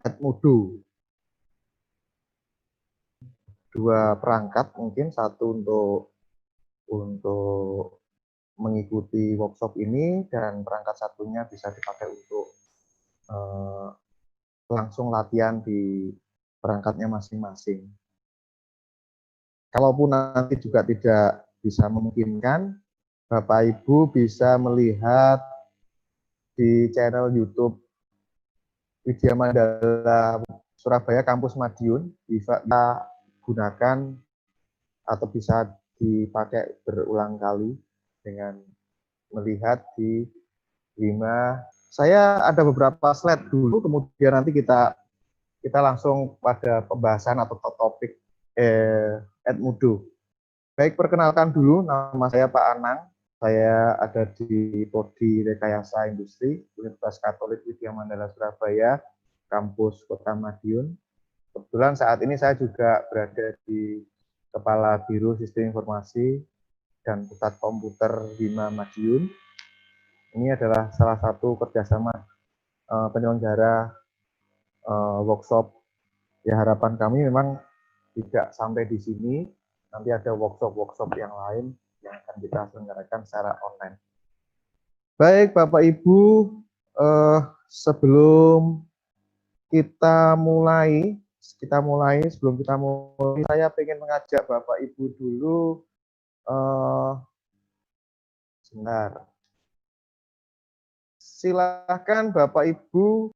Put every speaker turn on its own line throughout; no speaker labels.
Edmodo. Dua perangkat mungkin, satu untuk mengikuti workshop ini dan perangkat satunya bisa dipakai untuk langsung latihan di perangkatnya masing-masing. Kalaupun nanti juga tidak bisa memungkinkan, Bapak Ibu bisa melihat di channel YouTube Widya Mandala Surabaya Kampus Madiun, bisa gunakan atau bisa dipakai berulang kali dengan melihat di Wima. Saya ada beberapa slide dulu, kemudian nanti kita langsung pada pembahasan atau topik Edmudo. Baik, perkenalkan dulu, nama saya Pak Anang. Saya ada di Prodi Rekayasa Industri Universitas Katolik Widya Mandala Surabaya, kampus Kota Madiun. Kebetulan saat ini saya juga berada di Kepala Biro Sistem Informasi dan Pusat Komputer Wima Madiun. Ini adalah salah satu kerjasama penyelenggara workshop. Ya, harapan kami memang tidak sampai di sini, nanti ada workshop-workshop yang lain yang akan kita selenggarakan secara online. Baik, Bapak Ibu, sebelum kita mulai, saya ingin mengajak Bapak Ibu dulu, sebentar. Silakan Bapak Ibu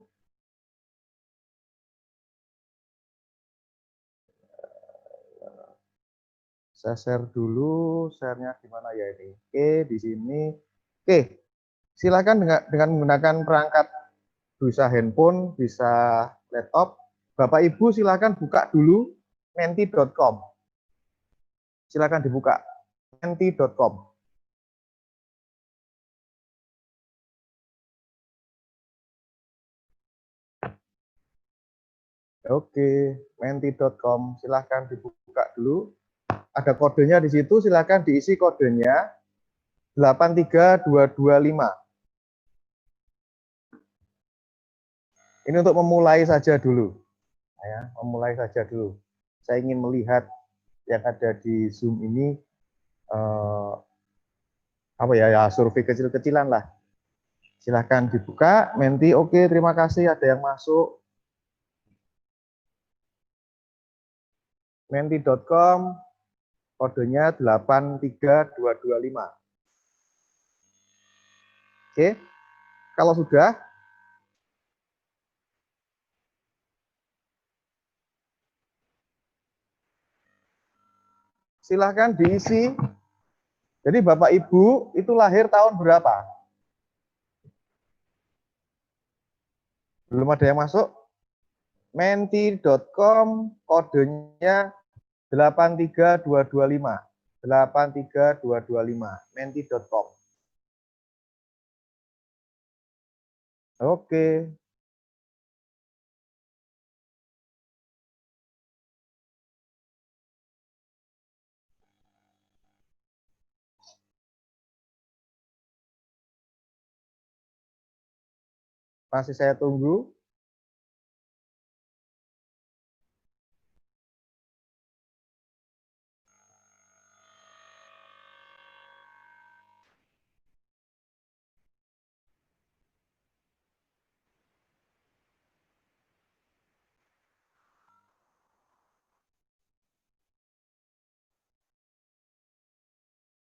saya share dulu, share-nya gimana ya ini. Oke, di sini. Oke, silakan dengan menggunakan perangkat, bisa handphone, bisa laptop. Bapak Ibu silakan buka dulu menti.com. Silakan dibuka menti.com. Oke, menti.com, silakan dibuka dulu. Ada kodenya di situ, silakan diisi kodenya 83225. Ini untuk memulai saja dulu. Ya, memulai saja dulu. Saya ingin melihat yang ada di Zoom ini apa ya, survei kecil-kecilan lah. Silahkan dibuka, Menti. Oke, terima kasih, ada yang masuk. Menti.com, kodenya 83225. Oke, kalau sudah, silahkan diisi. Jadi Bapak Ibu itu lahir tahun berapa? Belum ada yang masuk? Menti.com, kodenya 83225. 83225, menti.com. Oke. Masih saya tunggu.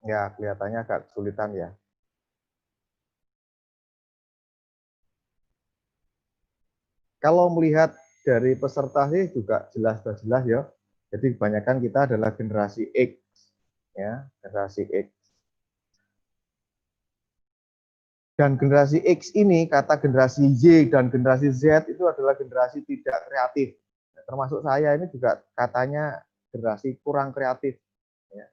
Ya, kelihatannya agak kesulitan ya. Kalau melihat dari peserta sih juga jelas ya. Jadi kebanyakan kita adalah generasi X, ya, generasi X. Dan generasi X ini, kata generasi Y dan generasi Z itu adalah generasi tidak kreatif. Termasuk saya ini juga katanya generasi kurang kreatif, ya.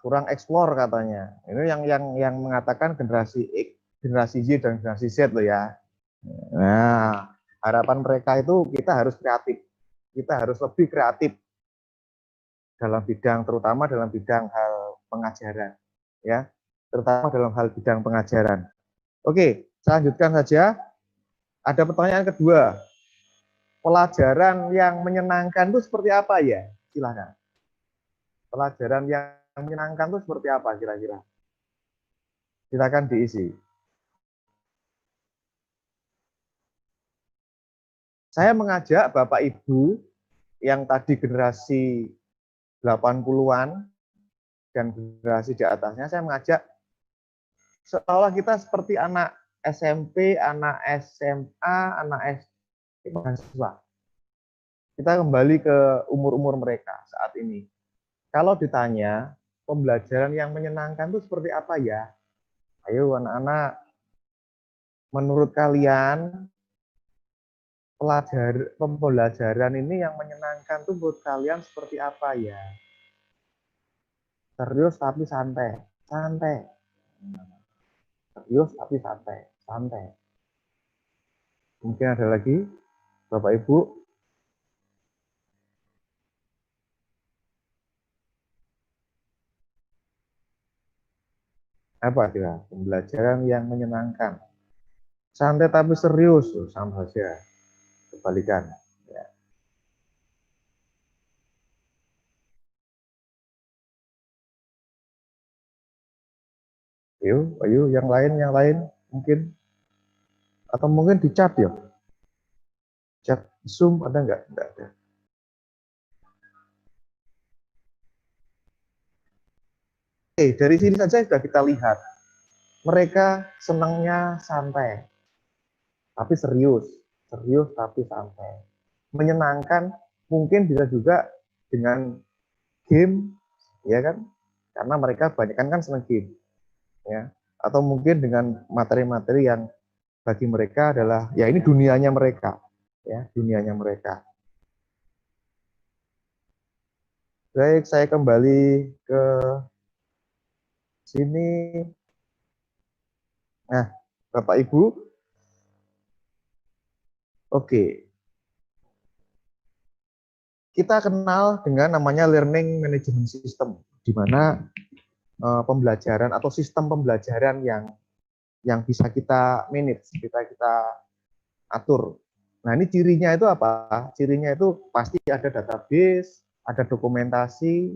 Kurang eksplor katanya. Ini yang mengatakan generasi X, generasi Y dan generasi Z loh ya. Nah, harapan mereka itu kita harus kreatif. Kita harus lebih kreatif dalam bidang, terutama dalam bidang hal pengajaran, ya, terutama dalam hal bidang pengajaran. Oke, Saya lanjutkan saja. Ada pertanyaan kedua. Pelajaran yang menyenangkan itu seperti apa ya? Silakan. Pelajaran yang menyenangkan itu seperti apa kira-kira? Silakan diisi. Saya mengajak Bapak Ibu yang tadi generasi 80-an dan generasi di atasnya, saya mengajak seolah kita seperti anak SMP, anak SMA, anak SD, mahasiswa. Kita kembali ke umur-umur mereka saat ini. Kalau ditanya, pembelajaran yang menyenangkan itu seperti apa ya? Ayo anak-anak, menurut kalian pembelajaran ini yang menyenangkan tuh buat kalian seperti apa ya? Serius tapi santai, santai. Serius tapi santai, santai. Mungkin ada lagi, Bapak Ibu. Apa kira pembelajaran yang menyenangkan? Santai tapi serius, sama saja. Kebalikan. Ya. Ayo, yang lain mungkin, atau mungkin di chat ya. Chat Zoom ada nggak? Nggak ada. Oke, dari sini saja sudah kita lihat. Mereka senangnya santai, tapi serius. Serius tapi santai. Menyenangkan mungkin bisa juga dengan game, ya kan? Karena mereka banyak kan senang game, ya. Atau mungkin dengan materi-materi yang bagi mereka adalah, ya ini dunianya mereka, ya dunianya mereka. Baik, saya kembali ke sini. Nah, Bapak Ibu, oke. Kita kenal dengan namanya learning management system, di mana pembelajaran atau sistem pembelajaran yang bisa kita manage, kita atur. Nah, ini cirinya itu apa? Cirinya itu pasti ada database, ada dokumentasi,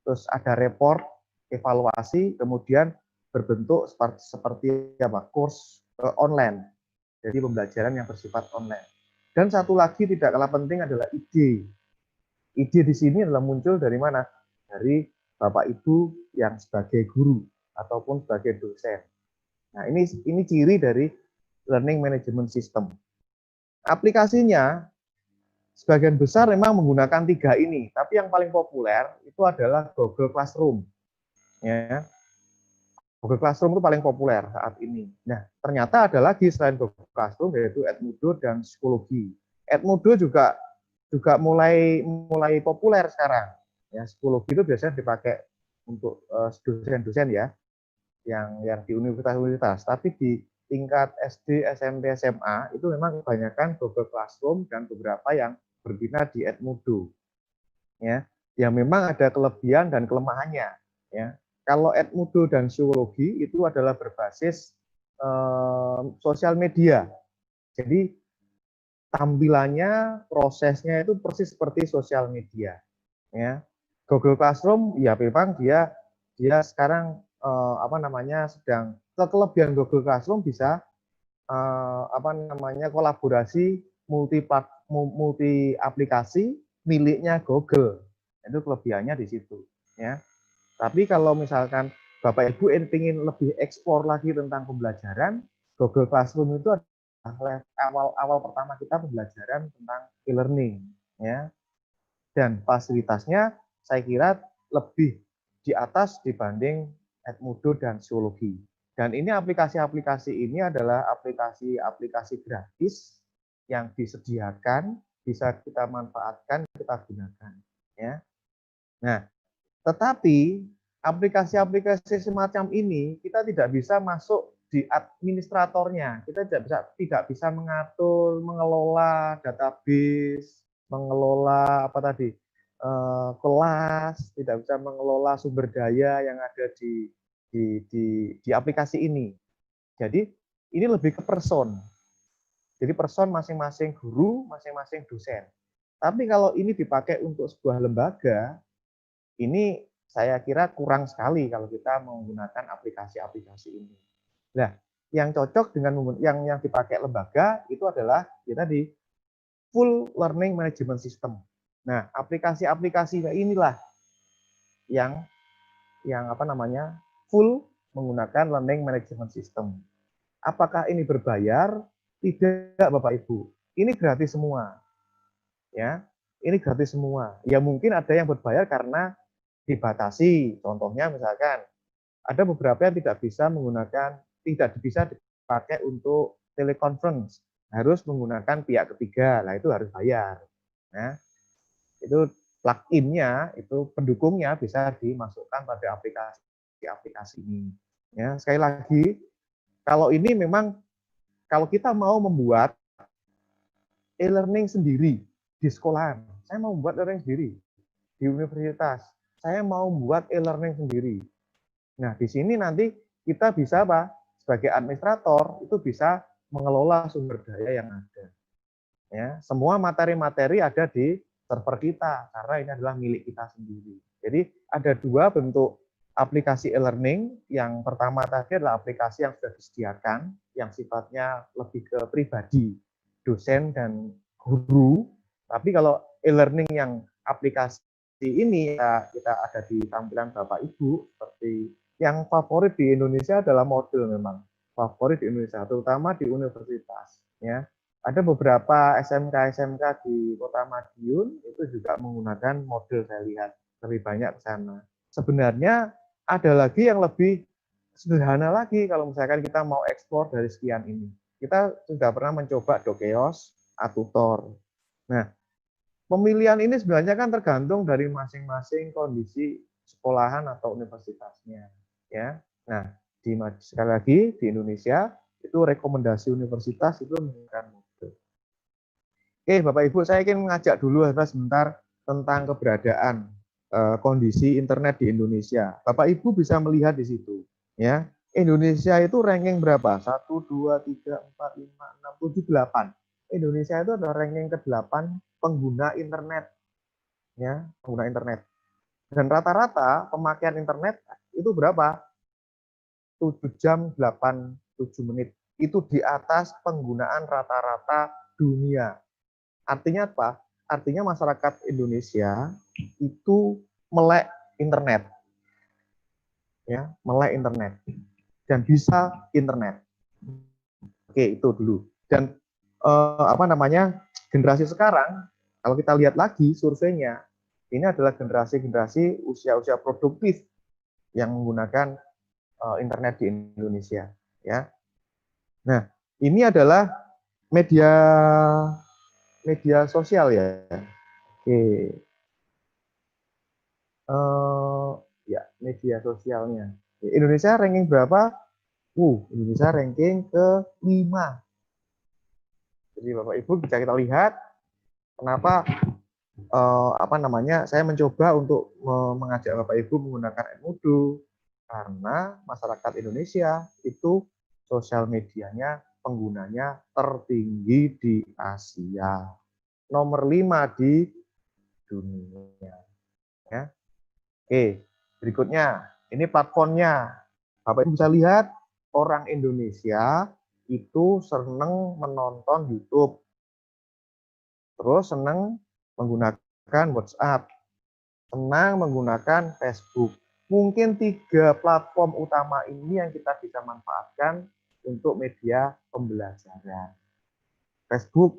terus ada report, evaluasi, kemudian berbentuk seperti apa? Course online. Jadi pembelajaran yang bersifat online. Dan satu lagi tidak kalah penting adalah ide. Ide di sini adalah muncul dari mana? Dari Bapak Ibu yang sebagai guru ataupun sebagai dosen. Nah, ini ciri dari learning management system. Aplikasinya sebagian besar memang menggunakan 3 ini, tapi yang paling populer itu adalah Google Classroom. Ya. Google Classroom itu paling populer saat ini. Nah, ternyata ada lagi selain Google Classroom, yaitu Edmodo dan Psikologi. Edmodo juga mulai populer sekarang. Ya, Psikologi itu biasanya dipakai untuk dosen-dosen ya, yang di universitas-universitas. Tapi di tingkat SD, SMP, SMA itu memang kebanyakan Google Classroom dan beberapa yang berbina di Edmodo. Ya, yang memang ada kelebihan dan kelemahannya. Ya, kalau Edmodo dan Psikologi itu adalah berbasis sosial media. Jadi tampilannya, prosesnya itu persis seperti sosial media. Ya, Google Classroom ya memang dia sekarang sedang kelebihan Google Classroom bisa kolaborasi multi aplikasi miliknya Google. Itu kelebihannya di situ, ya. Tapi kalau misalkan Bapak Ibu ingin lebih eksplor lagi tentang pembelajaran, Google Classroom itu adalah awal pertama kita pembelajaran tentang e-learning, ya. Dan fasilitasnya saya kira lebih di atas dibanding Edmodo dan Psikologi. Dan ini aplikasi-aplikasi ini adalah aplikasi-aplikasi gratis yang disediakan, bisa kita manfaatkan, kita gunakan. Ya. Nah, tetapi aplikasi-aplikasi semacam ini kita tidak bisa masuk di administratornya. Kita tidak bisa mengatur, mengelola database, mengelola kelas, tidak bisa mengelola sumber daya yang ada di aplikasi ini. Jadi ini lebih ke person. Jadi person masing-masing guru, masing-masing dosen. Tapi kalau ini dipakai untuk sebuah lembaga, ini saya kira kurang sekali kalau kita menggunakan aplikasi-aplikasi ini. Nah, yang cocok dengan yang dipakai lembaga itu adalah ya tadi full learning management system. Nah, aplikasi-aplikasi inilah yang apa namanya full menggunakan learning management system. Apakah ini berbayar? Tidak, Bapak Ibu. Ini gratis semua. Ya, ini gratis semua. Ya mungkin ada yang berbayar karena dibatasi. Contohnya misalkan ada beberapa yang tidak bisa dipakai untuk teleconference, harus menggunakan pihak ketiga. Nah, itu harus bayar. Nah, itu plugin-nya, itu pendukungnya bisa dimasukkan pada aplikasi ini. Ya, sekali lagi, kalau ini memang kalau kita mau membuat e-learning sendiri di sekolahan, saya mau membuat e-learning sendiri di universitas, saya mau membuat e-learning sendiri. Nah, di sini nanti kita bisa apa? Sebagai administrator itu bisa mengelola sumber daya yang ada. Ya, semua materi-materi ada di server kita karena ini adalah milik kita sendiri. Jadi ada dua bentuk aplikasi e-learning. Yang pertama tadi adalah aplikasi yang sudah disediakan, yang sifatnya lebih ke pribadi, dosen dan guru. Tapi kalau e-learning yang aplikasi ini ya kita ada di tampilan Bapak Ibu, seperti yang favorit di Indonesia adalah model memang favorit di Indonesia, terutama di universitas. Ya, ada beberapa SMK di Kota Madiun itu juga menggunakan model, saya lihat lebih banyak ke sana. Sebenarnya ada lagi yang lebih sederhana lagi kalau misalkan kita mau ekspor dari sekian ini. Kita sudah pernah mencoba Dokeos, Atutor. Nah, pemilihan ini sebenarnya kan tergantung dari masing-masing kondisi sekolahan atau universitasnya. Ya, nah sekali lagi di Indonesia itu rekomendasi universitas itu menggunakan model. Oke, Bapak Ibu, saya ingin mengajak dulu sebentar tentang keberadaan kondisi internet di Indonesia. Bapak Ibu bisa melihat di situ, ya. Indonesia itu ranking berapa? 1, 2, 3, 4, 5, 6, 7, 8. Indonesia itu adalah ranking ke-8 pengguna internet, ya, pengguna internet. Dan rata-rata pemakaian internet itu berapa? 7 jam 87 menit. Itu di atas penggunaan rata-rata dunia. Artinya apa? Artinya masyarakat Indonesia itu melek internet. Ya, melek internet dan bisa internet. Oke, itu dulu. Dan generasi sekarang kalau kita lihat lagi surveinya, ini adalah generasi usia-usia produktif yang menggunakan internet di Indonesia, ya. Nah, ini adalah media sosial ya. Oke. Ya, media sosialnya. Indonesia ranking berapa? Indonesia ranking ke-5. Jadi Bapak Ibu bisa kita lihat kenapa saya mencoba untuk mengajak Bapak Ibu menggunakan Edmodo karena masyarakat Indonesia itu sosial medianya penggunanya tertinggi di Asia. Nomor 5 di dunia. Ya. Oke, berikutnya ini platformnya. Bapak Ibu bisa lihat orang Indonesia itu senang menonton YouTube. Terus senang menggunakan WhatsApp, senang menggunakan Facebook. Mungkin 3 platform utama ini yang kita bisa manfaatkan untuk media pembelajaran. Facebook,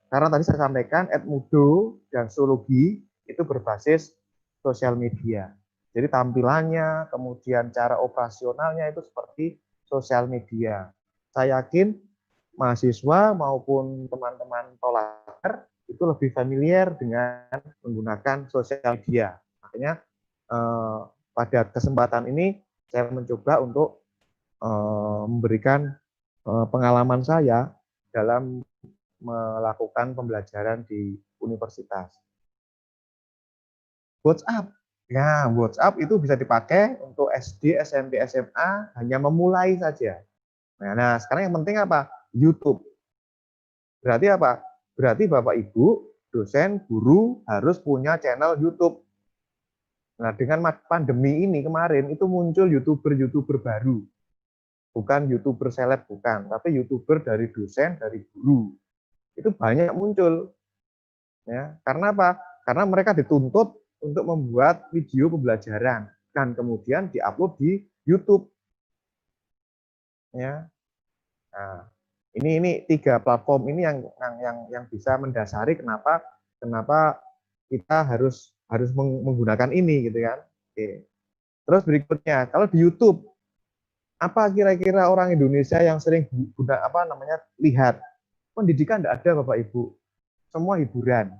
karena tadi saya sampaikan Edmodo dan Zoologi itu berbasis sosial media. Jadi tampilannya, kemudian cara operasionalnya itu seperti sosial media. Saya yakin mahasiswa maupun teman-teman tolaker itu lebih familiar dengan menggunakan sosial media. Makanya pada kesempatan ini saya mencoba untuk memberikan pengalaman saya dalam melakukan pembelajaran di universitas. WhatsApp. Ya, WhatsApp itu bisa dipakai untuk SD, SMP, SMA hanya memulai saja. Nah, sekarang yang penting apa? YouTube. Berarti apa? Berarti Bapak Ibu, dosen, guru harus punya channel YouTube. Nah, dengan pandemi ini kemarin itu muncul YouTuber-YouTuber baru. Bukan YouTuber seleb, bukan, tapi YouTuber dari dosen, dari guru. Itu banyak muncul. Ya, karena apa? Karena mereka dituntut untuk membuat video pembelajaran dan kemudian diupload di YouTube. Ya. Nah, ini tiga platform ini yang bisa mendasari kenapa kita harus menggunakan ini gitu kan. Oke. Terus berikutnya, kalau di YouTube apa kira-kira orang Indonesia yang sering lihat? Pendidikan tidak ada Bapak Ibu. Semua hiburan.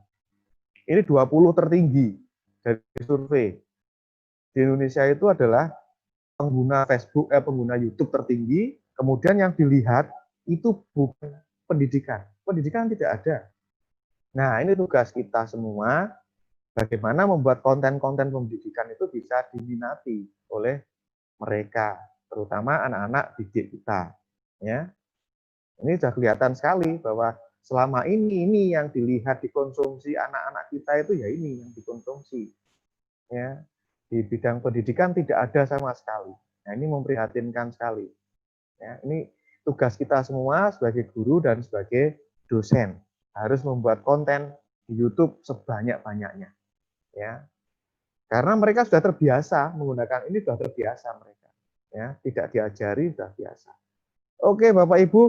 Ini 20 tertinggi dari survei. Di Indonesia itu adalah pengguna Facebook, pengguna YouTube tertinggi, kemudian yang dilihat itu bukan pendidikan. Pendidikan tidak ada. Nah, ini tugas kita semua, bagaimana membuat konten-konten pendidikan itu bisa diminati oleh mereka, terutama anak-anak didik kita. Ya, ini sudah kelihatan sekali bahwa selama ini yang dilihat dikonsumsi anak-anak kita itu ya ini yang dikonsumsi. Ya, di bidang pendidikan tidak ada sama sekali. Nah, ini memprihatinkan sekali. Ya, ini tugas kita semua sebagai guru dan sebagai dosen harus membuat konten di YouTube sebanyak-banyaknya. Ya, karena mereka sudah terbiasa menggunakan ini, sudah terbiasa mereka. Ya, tidak diajari sudah biasa. Oke, Bapak Ibu,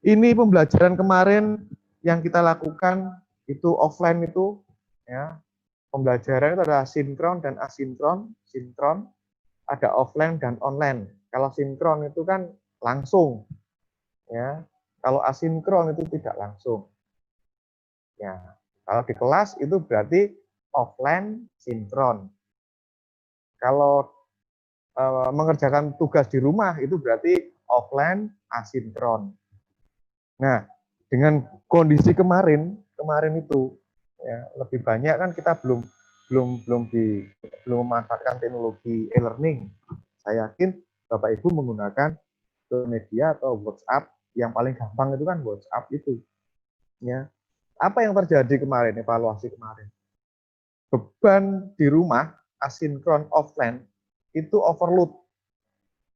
ini pembelajaran kemarin yang kita lakukan itu offline itu, ya. Pembelajaran itu ada sinkron dan asinkron. Sinkron ada offline dan online. Kalau sinkron itu kan langsung, ya. Kalau asinkron itu tidak langsung. Ya, kalau di kelas itu berarti offline sinkron. Kalau mengerjakan tugas di rumah itu berarti offline asinkron. Nah, dengan kondisi kemarin itu ya, lebih banyak kan kita belum memanfaatkan teknologi e-learning. Saya yakin Bapak Ibu menggunakan media atau WhatsApp, yang paling gampang itu kan WhatsApp itu. Ya. Apa yang terjadi kemarin, evaluasi kemarin? Beban di rumah asinkron offline itu overload.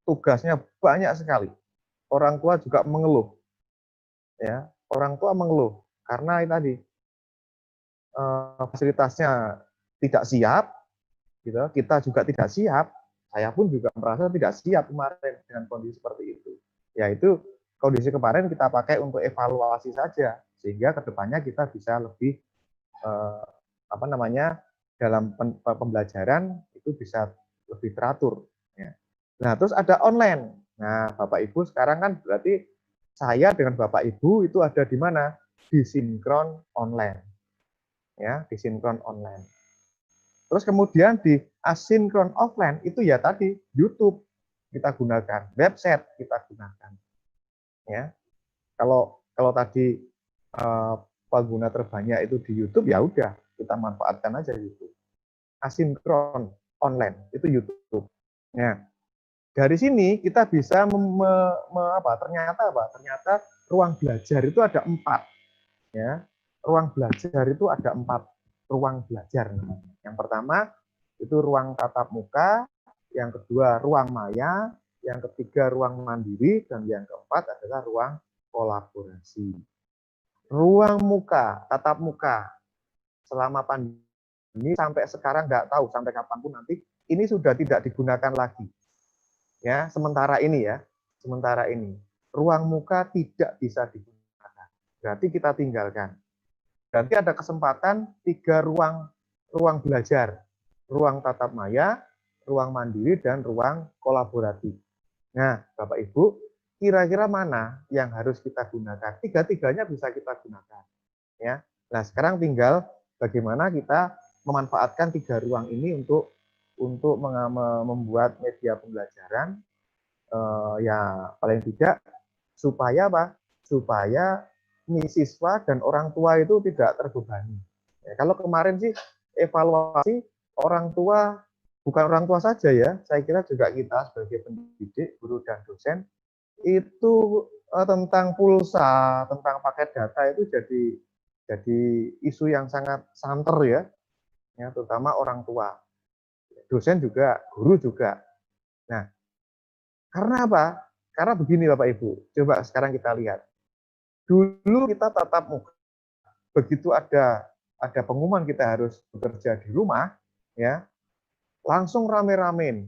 Tugasnya banyak sekali. Orang tua juga mengeluh. Ya, orang tua mengeluh karena ini tadi fasilitasnya tidak siap, gitu. Kita juga tidak siap. Saya pun juga merasa tidak siap kemarin dengan kondisi seperti itu. Yaitu kondisi kemarin kita pakai untuk evaluasi saja, sehingga kedepannya kita bisa lebih dalam pembelajaran itu bisa lebih teratur. Ya. Nah, terus ada online. Nah, Bapak Ibu sekarang kan berarti saya dengan Bapak Ibu itu ada di mana? Di sinkron online. Ya, di sinkron online. Terus kemudian di asinkron offline itu ya tadi YouTube kita gunakan, website kita gunakan. Ya. Kalau tadi pengguna terbanyak itu di YouTube, ya udah kita manfaatkan aja YouTube. Asinkron online itu YouTube. Nah, dari sini kita bisa ternyata ruang belajar itu ada 4. Ya, ruang belajar itu ada 4 ruang belajar. Yang pertama itu ruang tatap muka, yang kedua ruang maya, yang ketiga ruang mandiri, dan yang keempat adalah ruang kolaborasi. Ruang muka, tatap muka, selama pandemi sampai sekarang nggak tahu sampai kapanpun nanti ini sudah tidak digunakan lagi. Ya, sementara ini ruang muka tidak bisa digunakan. Berarti kita tinggalkan. Berarti ada kesempatan 3 ruang belajar, ruang tatap maya, ruang mandiri, dan ruang kolaboratif. Nah, Bapak Ibu, kira-kira mana yang harus kita gunakan? Tiga-tiganya bisa kita gunakan. Ya. Nah, sekarang tinggal bagaimana kita memanfaatkan 3 ruang ini untuk membuat media pembelajaran ya paling tidak supaya apa? Supaya siswa dan orang tua itu tidak terbebani. Ya, kalau kemarin sih evaluasi orang tua, bukan orang tua saja ya, saya kira juga kita sebagai pendidik, guru dan dosen itu tentang pulsa, tentang paket data itu jadi isu yang sangat santer ya, terutama orang tua, dosen juga, guru juga. Nah, karena apa? Karena begini Bapak Ibu, coba sekarang kita lihat. Dulu kita tatap muka, begitu ada pengumuman kita harus bekerja di rumah, ya, langsung rame-rame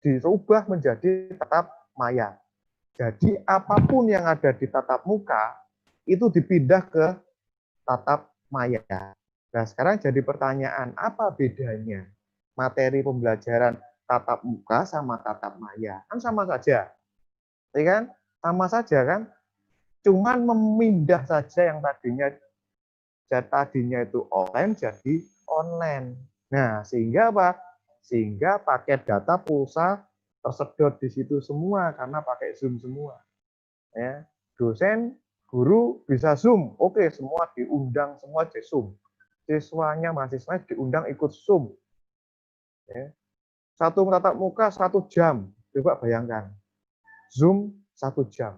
dirubah menjadi tatap maya. Jadi apapun yang ada di tatap muka itu dipindah ke tatap maya. Nah, sekarang jadi pertanyaan, apa bedanya materi pembelajaran tatap muka sama tatap maya? Kan sama saja, ya kan? Sama saja kan? Cuman memindah saja yang tadinya itu offline jadi online. Nah, sehingga apa? Sehingga paket data pulsa tersedot di situ semua karena pakai Zoom semua. Ya, dosen, guru bisa Zoom. Oke, semua diundang semua di Zoom. Siswanya, mahasiswanya diundang ikut Zoom. Ya. Satu tatap muka 1 jam. Coba bayangkan. Zoom 1 jam.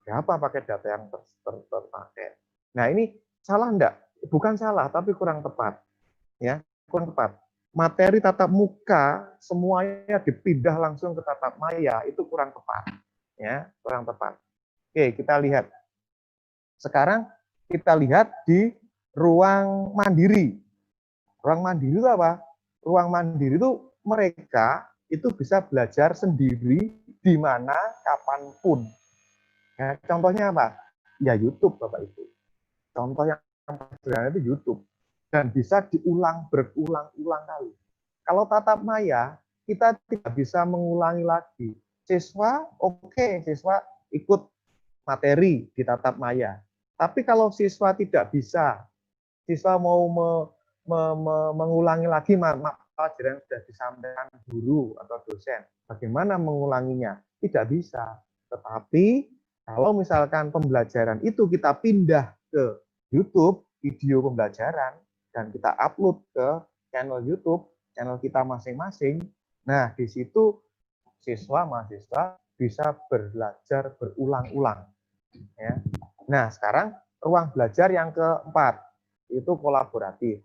Berapa paket data yang terpakai? Nah, ini salah enggak? Bukan salah, tapi kurang tepat. Ya, kurang tepat. Materi tatap muka semuanya dipindah langsung ke tatap maya itu kurang tepat. Ya, kurang tepat. Oke, kita lihat. Sekarang kita lihat di ruang mandiri. Ruang mandiri itu apa? Ruang mandiri itu mereka itu bisa belajar sendiri di mana kapanpun. Ya, contohnya apa? Ya YouTube Bapak Ibu. Contoh yang sederhana itu YouTube. Dan bisa diulang berulang-ulang kali. Kalau tatap maya, kita tidak bisa mengulangi lagi. Siswa, siswa ikut materi di tatap maya. Tapi kalau siswa tidak bisa, siswa mau mengulangi lagi pelajaran yang sudah disampaikan guru atau dosen, bagaimana mengulanginya? Tidak bisa. Tetapi kalau misalkan pembelajaran itu kita pindah ke YouTube, video pembelajaran, dan kita upload ke channel YouTube, channel kita masing-masing, nah di situ siswa mahasiswa bisa belajar berulang-ulang. Ya. Nah sekarang ruang belajar yang keempat itu kolaboratif.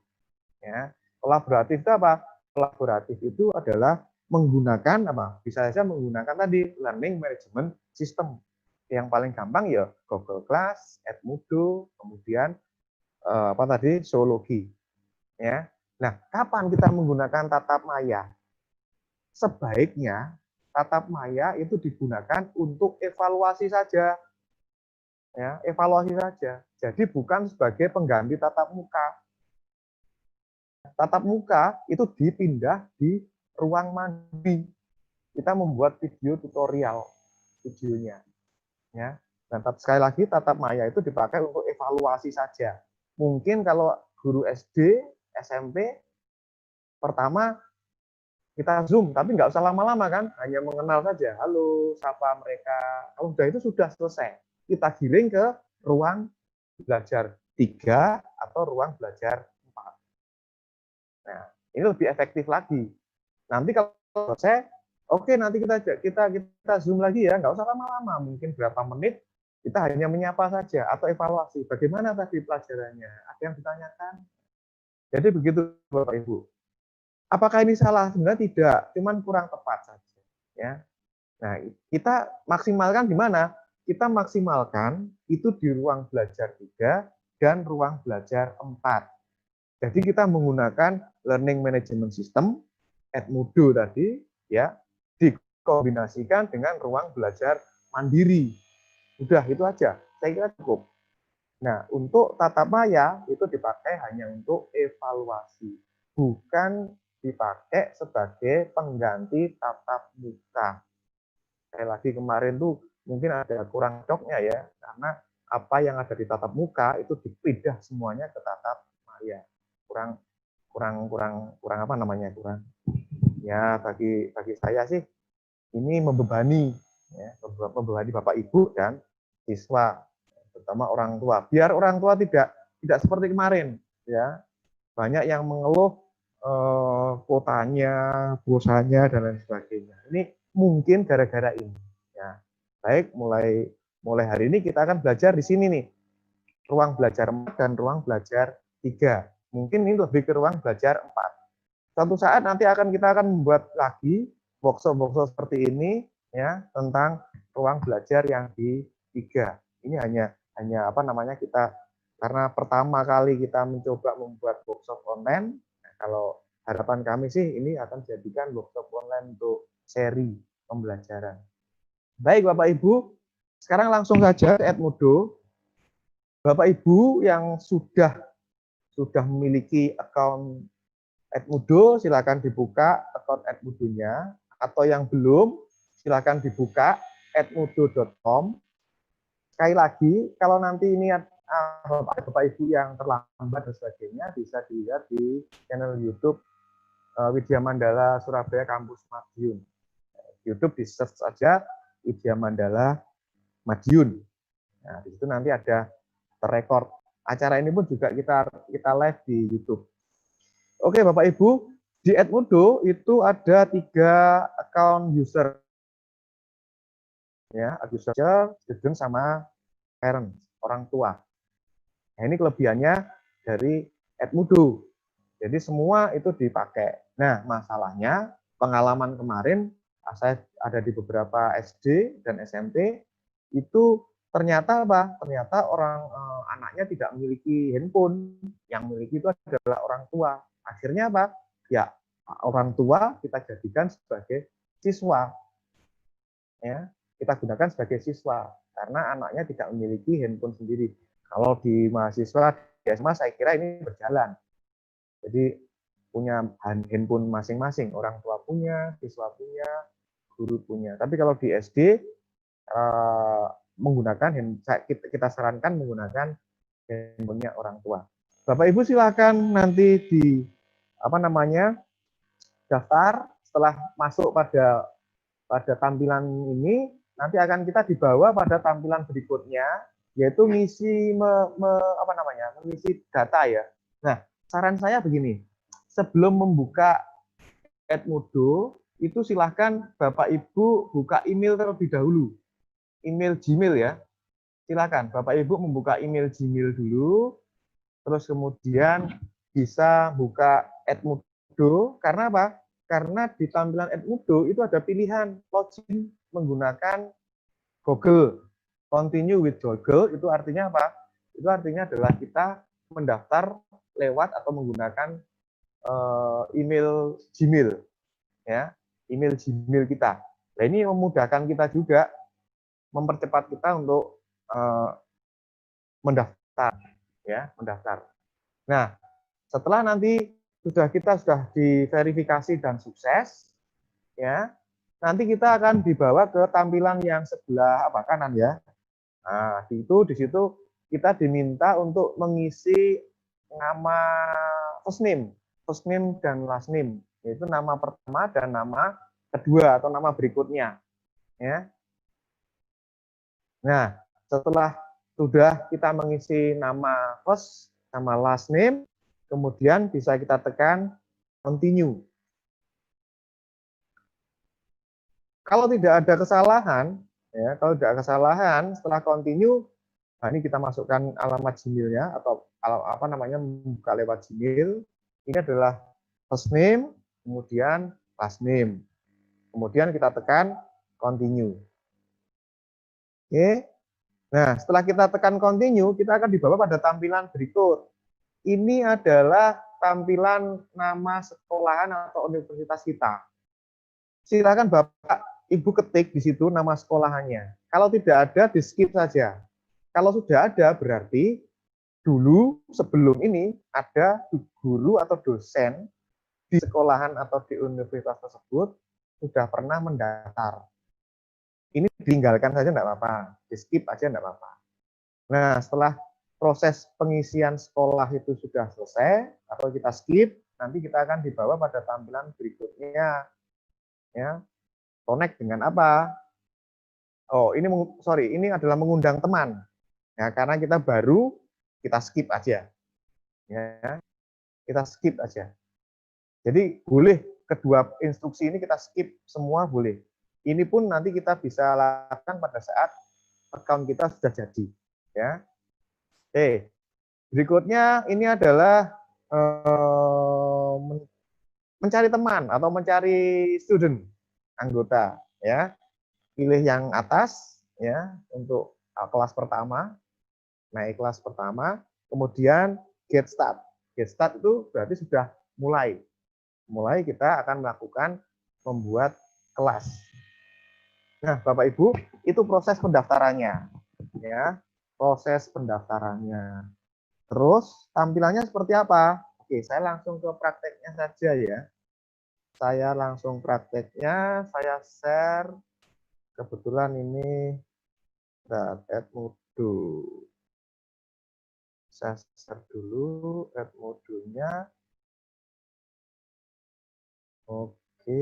Ya. Kolaboratif itu apa? Kolaboratif itu adalah menggunakan apa? Bisa saja menggunakan tadi learning management system. Yang paling gampang ya Google Class, Edmodo, kemudian apa tadi Zoologi. Ya. Nah, kapan kita menggunakan tatap maya? Sebaiknya tatap maya itu digunakan untuk evaluasi saja. Ya, evaluasi saja. Jadi bukan sebagai pengganti tatap muka. Tatap muka itu dipindah di ruang mandi. Kita membuat video tutorial videonya. Ya. Dan sekali lagi tatap maya itu dipakai untuk evaluasi saja. Mungkin kalau guru SD, SMP, pertama kita Zoom, tapi nggak usah lama-lama kan, hanya mengenal saja. Halo, sapa mereka. Kalau sudah itu sudah selesai. Kita giring ke ruang belajar 3 atau ruang belajar 4. Nah, ini lebih efektif lagi. Nanti kalau selesai, oke nanti kita Zoom lagi ya, nggak usah lama-lama, mungkin berapa menit kita hanya menyapa saja atau evaluasi. Bagaimana tadi pelajarannya? Ada yang ditanyakan? Jadi begitu Bapak Ibu. Apakah ini salah? Sebenarnya tidak, cuman kurang tepat saja. Ya. Nah, kita maksimalkan di mana? Kita maksimalkan itu di ruang belajar 3 dan ruang belajar 4. Jadi kita menggunakan learning management system, Edmodo tadi, ya, dikombinasikan dengan ruang belajar mandiri. Udah, itu aja. Saya kira cukup. Nah, untuk tatap maya itu dipakai hanya untuk evaluasi, bukan dipakai sebagai pengganti tatap muka. Sekali lagi kemarin tuh mungkin ada kurang cocoknya ya, karena apa yang ada di tatap muka itu dipindah semuanya ke tatap maya. Kurang apa namanya? Kurang. Ya, bagi saya sih ini membebani ya, membebani Bapak Ibu dan siswa, terutama orang tua. Biar orang tua tidak seperti kemarin ya. Banyak yang mengeluh kuotanya, pulsanya dan lain sebagainya. Ini mungkin gara-gara ini. Ya, baik, mulai hari ini kita akan belajar di sini nih, ruang belajar 4 dan ruang belajar 3. Mungkin ini lebih ke ruang belajar 4. Suatu saat nanti kita akan membuat lagi workshop seperti ini ya tentang ruang belajar yang di 3. Ini hanya apa namanya kita karena pertama kali kita mencoba membuat workshop online. Nah, kalau harapan kami sih ini akan dijadikan workshop online untuk seri pembelajaran. Baik Bapak Ibu, sekarang langsung saja ke Edmodo. Bapak Ibu yang sudah memiliki akun Edmodo, silakan dibuka akun Edmodo-nya, atau yang belum, silakan dibuka edmodo.com. Sekali lagi, kalau nanti ini Bapak Ibu yang terlambat dan sebagainya, bisa dilihat di channel YouTube Widya Mandala Surabaya Kampus Madiun. YouTube di search saja Widya Mandala Madiun. Nah, di situ nanti ada terrekord. Acara ini pun juga kita live di YouTube. Oke, Bapak Ibu, di Edmodo itu ada 3 account user. Ya, user, student sama parent, orang tua. Nah, ini kelebihannya dari Edmodo. Jadi semua itu dipakai. Nah, masalahnya pengalaman kemarin saya ada di beberapa SD dan SMP itu ternyata apa? Ternyata anaknya tidak memiliki handphone. Yang memiliki itu adalah orang tua. Akhirnya apa? Ya, orang tua kita jadikan sebagai siswa. Ya, kita gunakan sebagai siswa karena anaknya tidak memiliki handphone sendiri. Kalau di mahasiswa di SMA saya kira ini berjalan. Jadi punya handphone masing-masing, orang tua punya, siswa punya, guru punya. Tapi kalau di SD kita sarankan menggunakan handphonenya orang tua. Bapak Ibu silakan nanti daftar setelah masuk pada tampilan ini, nanti akan kita dibawa pada tampilan berikutnya, yaitu mengisi data ya. Nah, saran saya begini, sebelum membuka Edmodo, itu silahkan Bapak Ibu buka email terlebih dahulu, email Gmail ya. Silakan Bapak Ibu membuka email Gmail dulu, terus kemudian bisa buka Edmodo. Karena apa? Karena di tampilan Edmodo itu ada pilihan login menggunakan Google. Continue with Google itu artinya apa? Itu artinya adalah kita mendaftar lewat atau menggunakan email Gmail, ya, email Gmail kita. Nah, ini memudahkan kita juga, mempercepat kita untuk mendaftar, ya, mendaftar. Nah, setelah nanti kita sudah diverifikasi dan sukses, ya, nanti kita akan dibawa ke tampilan yang sebelah kanan ya. Nah, di situ kita diminta untuk mengisi nama first name dan last name, yaitu nama pertama dan nama kedua atau nama berikutnya, ya. Nah, setelah sudah kita mengisi nama first sama last name, kemudian bisa kita tekan continue. Kalau tidak ada kesalahan, ya, setelah continue, nah ini kita masukkan alamat Gmail-nya atau membuka lewat Gmail. Ini adalah first name, kemudian last name. Kemudian kita tekan continue. Oke. Nah, setelah kita tekan continue, kita akan dibawa pada tampilan berikut. Ini adalah tampilan nama sekolahan atau universitas kita. Silakan Bapak Ibu ketik di situ nama sekolahannya. Kalau tidak ada, di skip saja. Kalau sudah ada, berarti dulu sebelum ini ada guru atau dosen di sekolahan atau di universitas tersebut sudah pernah mendaftar. Ini ditinggalkan saja enggak apa-apa, di skip aja enggak apa-apa. Nah, setelah proses pengisian sekolah itu sudah selesai atau kita skip, nanti kita akan dibawa pada tampilan berikutnya. Ya. Connect dengan apa? Oh, ini adalah mengundang teman. Ya, karena kita baru, kita skip aja. Ya. Kita skip aja. Jadi boleh kedua instruksi ini kita skip semua boleh. Ini pun nanti kita bisa lakukan pada saat account kita sudah jadi. Ya. Oke. Berikutnya ini adalah mencari teman atau mencari student anggota. Ya. Pilih yang atas ya untuk kelas pertama, naik kelas pertama, kemudian get start. Get start itu berarti sudah mulai. Mulai kita akan melakukan membuat kelas. Nah, Bapak Ibu, itu proses pendaftarannya. Ya, proses pendaftarannya. Terus tampilannya seperti apa? Oke, saya langsung ke prakteknya saja ya. Saya langsung prakteknya, saya share. Kebetulan ini Edmodo. Saya share dulu Edmodonya. Oke.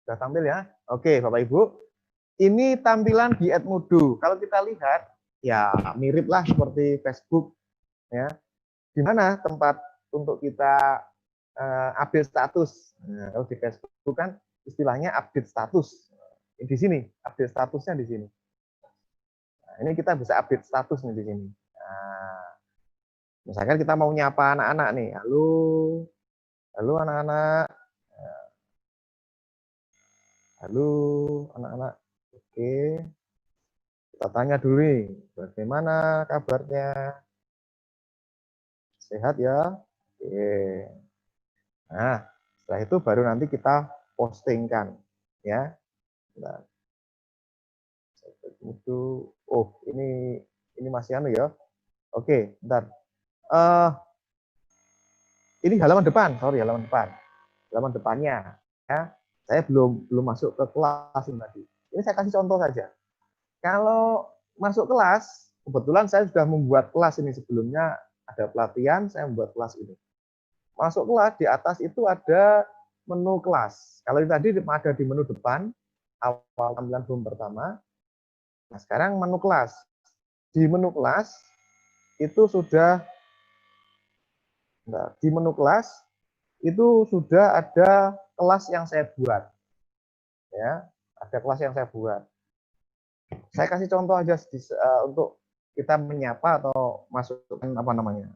Sudah tampil ya? Oke, Bapak Ibu. Ini tampilan di Edmodo. Kalau kita lihat, ya mirip lah seperti Facebook. Ya, di mana tempat untuk kita update status. Nah, kalau di Facebook kan istilahnya update status. Di sini, update statusnya di sini. Nah, ini kita bisa update status nih di sini. Nah, misalkan kita mau nyapa anak-anak nih. Halo, halo anak-anak. Halo anak-anak. Oke. Kita tanya dulu nih, bagaimana kabarnya? Sehat ya? Oke. Nah, setelah itu baru nanti kita postingkan ya. Nah, itu ini masih anu ya. Oke, bentar. Ini halaman depan, sorry halaman depan. Halaman depannya ya. Saya belum masuk ke kelas ini tadi. Ini saya kasih contoh saja. Kalau masuk kelas, kebetulan saya sudah membuat kelas ini sebelumnya, ada pelatihan, saya membuat kelas ini. Masuk kelas, di atas itu ada menu kelas. Kalau ini tadi ada di menu depan, awal tampilan home pertama. Nah, sekarang menu kelas. Di menu kelas, itu sudah, di menu kelas, itu sudah ada kelas yang saya buat. Ya, ada kelas yang saya buat. Saya kasih contoh aja untuk kita menyapa atau masukkan apa namanya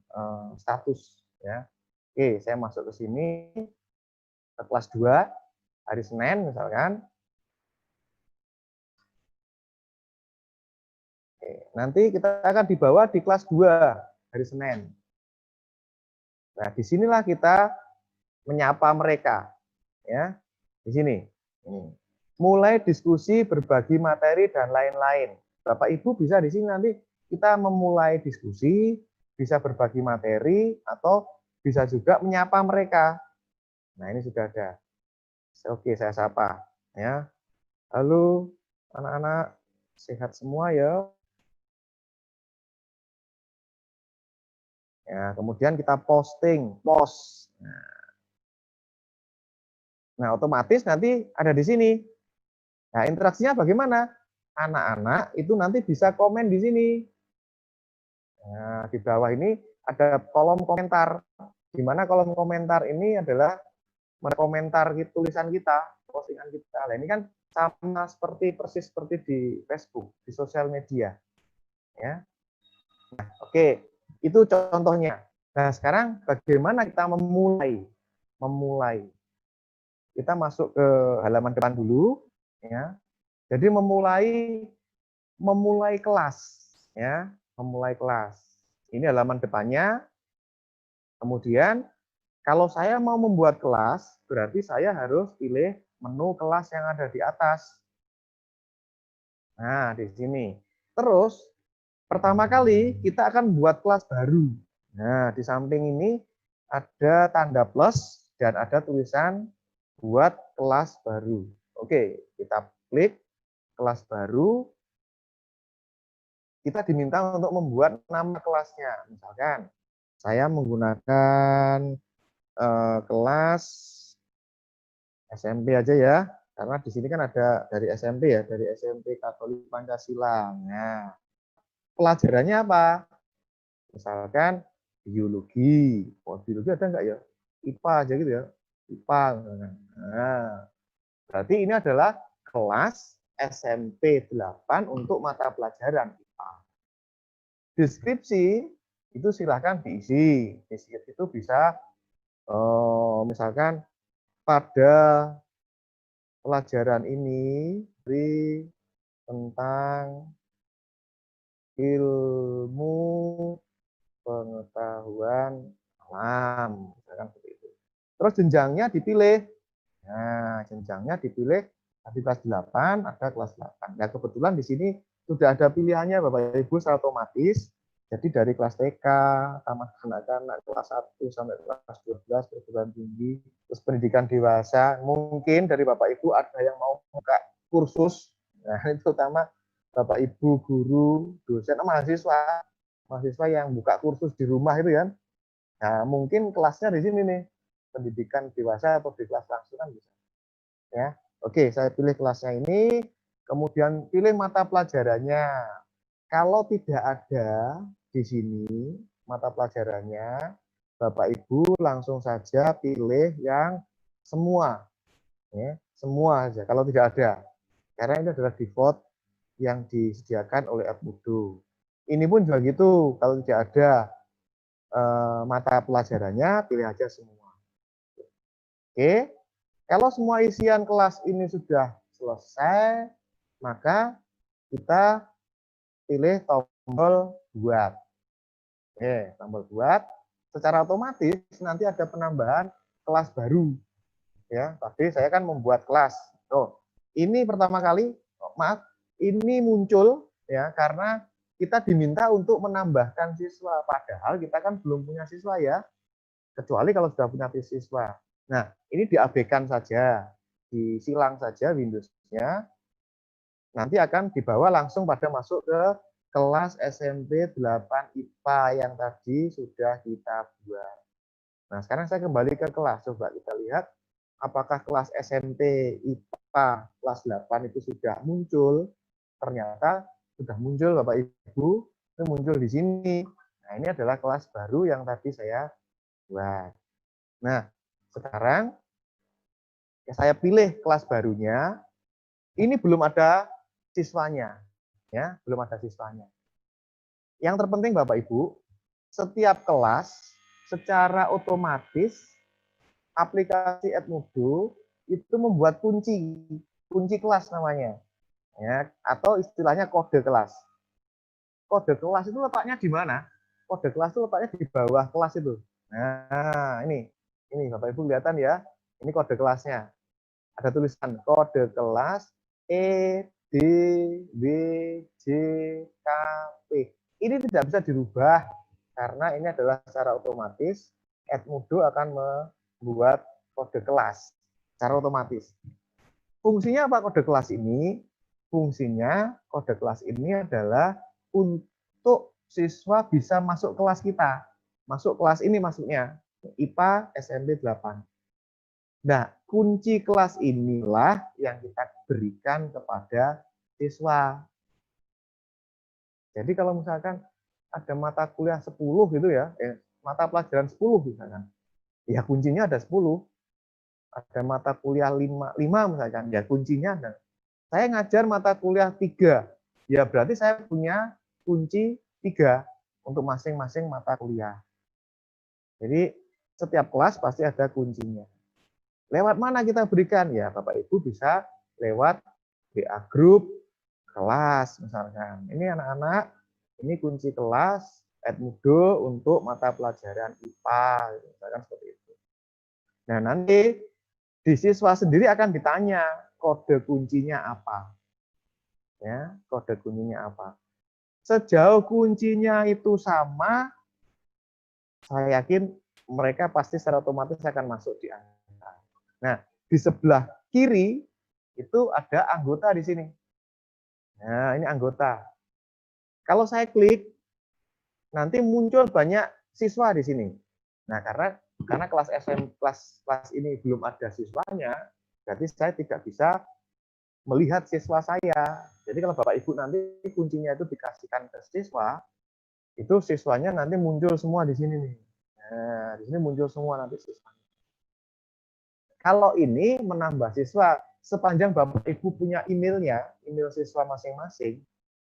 status ya. Oke, saya masuk ke sini ke kelas 2 hari Senin misalkan. Oke, nanti kita akan dibawa di kelas 2 hari Senin. Nah, disinilah kita menyapa mereka ya. Di sini. Ini. Mulai diskusi, berbagi materi dan lain-lain. Bapak Ibu bisa di sini nanti kita memulai diskusi, bisa berbagi materi, atau bisa juga menyapa mereka. Nah, ini sudah ada. Oke, saya sapa. Ya. Halo, anak-anak. Sehat semua ya. Ya, kemudian kita posting, post. Nah, otomatis nanti ada di sini. Nah, interaksinya bagaimana? Anak-anak itu nanti bisa komen di sini. Nah, di bawah ini ada kolom komentar. Di mana kolom komentar ini adalah berkomentar tulisan kita, postingan kita. Nah, ini kan sama persis seperti di Facebook, di sosial media. Ya. Nah, oke, itu contohnya. Nah, sekarang bagaimana kita memulai? Kita masuk ke halaman depan dulu, ya. Jadi memulai kelas, ya, memulai kelas. Ini halaman depannya. Kemudian kalau saya mau membuat kelas, berarti saya harus pilih menu kelas yang ada di atas. Nah, di sini. Terus, pertama kali kita akan buat kelas baru. Nah, di samping ini ada tanda plus dan ada tulisan buat kelas baru. Oke, kita klik kelas baru. Kita diminta untuk membuat nama kelasnya. Misalkan, saya menggunakan kelas SMP aja ya, karena di sini kan ada dari SMP ya, dari SMP Katolik Pancasila. Nah, pelajarannya apa? Misalkan biologi. Oh, biologi ada nggak ya? IPA aja gitu ya. IPA. Nah, berarti ini adalah kelas SMP 8 untuk mata pelajaran IPA. Deskripsi itu silahkan diisi. Deskripsi itu bisa misalkan pada pelajaran ini beri tentang ilmu pengetahuan alam, misalkan seperti itu. Terus jenjangnya dipilih. Nah, jenjangnya dipilih di kelas 8, ada kelas 8. Nah, kebetulan di sini sudah ada pilihannya Bapak Ibu secara otomatis. Jadi dari kelas TK, taman kanak-kanak, kelas 1 sampai kelas 12, perguruan tinggi, terus pendidikan dewasa. Mungkin dari Bapak Ibu ada yang mau buka kursus. Nah, ini terutama Bapak Ibu guru, dosen, mahasiswa yang buka kursus di rumah itu ya. Nah, mungkin kelasnya di sini nih, pendidikan dewasa atau di kelas langsung kan bisa. Ya, oke, saya pilih kelasnya ini, kemudian pilih mata pelajarannya. Kalau tidak ada di sini mata pelajarannya, Bapak Ibu langsung saja pilih yang semua, ya, semua aja. Kalau tidak ada, karena ini adalah default yang disediakan oleh Edmodo. Ini pun juga gitu, kalau tidak ada mata pelajarannya, pilih aja semua. Oke, kalau semua isian kelas ini sudah selesai, maka kita pilih tombol buat. Oke, tombol buat. Secara otomatis nanti ada penambahan kelas baru. Ya, tadi saya kan membuat kelas. Oh, ini pertama kali, maaf, ini muncul ya karena kita diminta untuk menambahkan siswa. Padahal kita kan belum punya siswa ya, kecuali kalau sudah punya siswa. Nah, ini diabaikan saja, disilang saja Windows-nya, nanti akan dibawa langsung pada masuk ke kelas SMP 8 IPA yang tadi sudah kita buat. Nah, sekarang saya kembali ke kelas. Coba kita lihat apakah kelas SMP IPA kelas 8 itu sudah muncul. Ternyata sudah muncul Bapak Ibu, itu muncul di sini. Nah, ini adalah kelas baru yang tadi saya buat. Nah, sekarang ya saya pilih kelas barunya. Ini belum ada siswanya, ya, belum ada siswanya. Yang terpenting Bapak Ibu, setiap kelas secara otomatis aplikasi Edmodo itu membuat kunci kelas namanya, ya, atau istilahnya kode kelas. Kode kelas itu letaknya di mana? Kode kelas itu letaknya di bawah kelas itu. Nah, ini Bapak Ibu kelihatan ya, ini kode kelasnya. Ada tulisan kode kelas E, D, W, J, K, P. Ini tidak bisa dirubah karena ini adalah secara otomatis Edmodo akan membuat kode kelas secara otomatis. Fungsinya apa kode kelas ini? Fungsinya kode kelas ini adalah untuk siswa bisa masuk kelas kita. Masuk kelas ini maksudnya, IPA SMP 8. Nah, kunci kelas inilah yang kita berikan kepada siswa. Jadi kalau misalkan ada mata kuliah 10 gitu ya, mata pelajaran 10 misalkan, ya kuncinya ada 10. Ada mata kuliah 5 misalkan, ya kuncinya ada. Saya ngajar mata kuliah 3, ya berarti saya punya kunci 3 untuk masing-masing mata kuliah. Jadi setiap kelas pasti ada kuncinya. Lewat mana kita berikan? Ya Bapak Ibu bisa lewat WA Group kelas misalkan. Ini anak-anak, ini kunci kelas Edmodo untuk mata pelajaran IPA, misalkan seperti itu. Nah nanti di siswa sendiri akan ditanya kode kuncinya apa. Ya, kode kuncinya apa. Sejauh kuncinya itu sama, saya yakin mereka pasti secara otomatis akan masuk di angka. Nah, di sebelah kiri itu ada anggota di sini. Nah, ini anggota. Kalau saya klik, nanti muncul banyak siswa di sini. Nah, karena kelas kelas ini belum ada siswanya, berarti saya tidak bisa melihat siswa saya. Jadi kalau Bapak Ibu nanti kuncinya itu dikasihkan ke siswa, itu siswanya nanti muncul semua di sini nih. Nah, di sini muncul semua nanti siswanya. Kalau ini menambah siswa, sepanjang Bapak Ibu punya emailnya, email siswa masing-masing,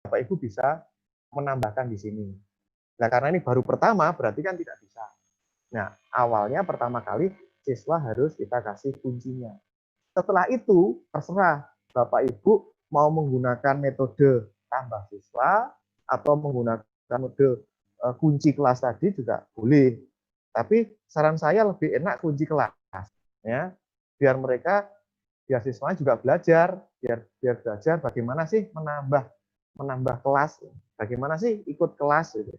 Bapak Ibu bisa menambahkan di sini. Nah, karena ini baru pertama, berarti kan tidak bisa. Nah, awalnya pertama kali siswa harus kita kasih kuncinya. Setelah itu, terserah Bapak Ibu mau menggunakan metode tambah siswa atau menggunakan metode kunci kelas tadi juga boleh. Tapi saran saya lebih enak kunci kelas, ya, biar mereka, biar siswanya juga belajar, biar belajar bagaimana sih menambah kelas, bagaimana sih ikut kelas, gitu.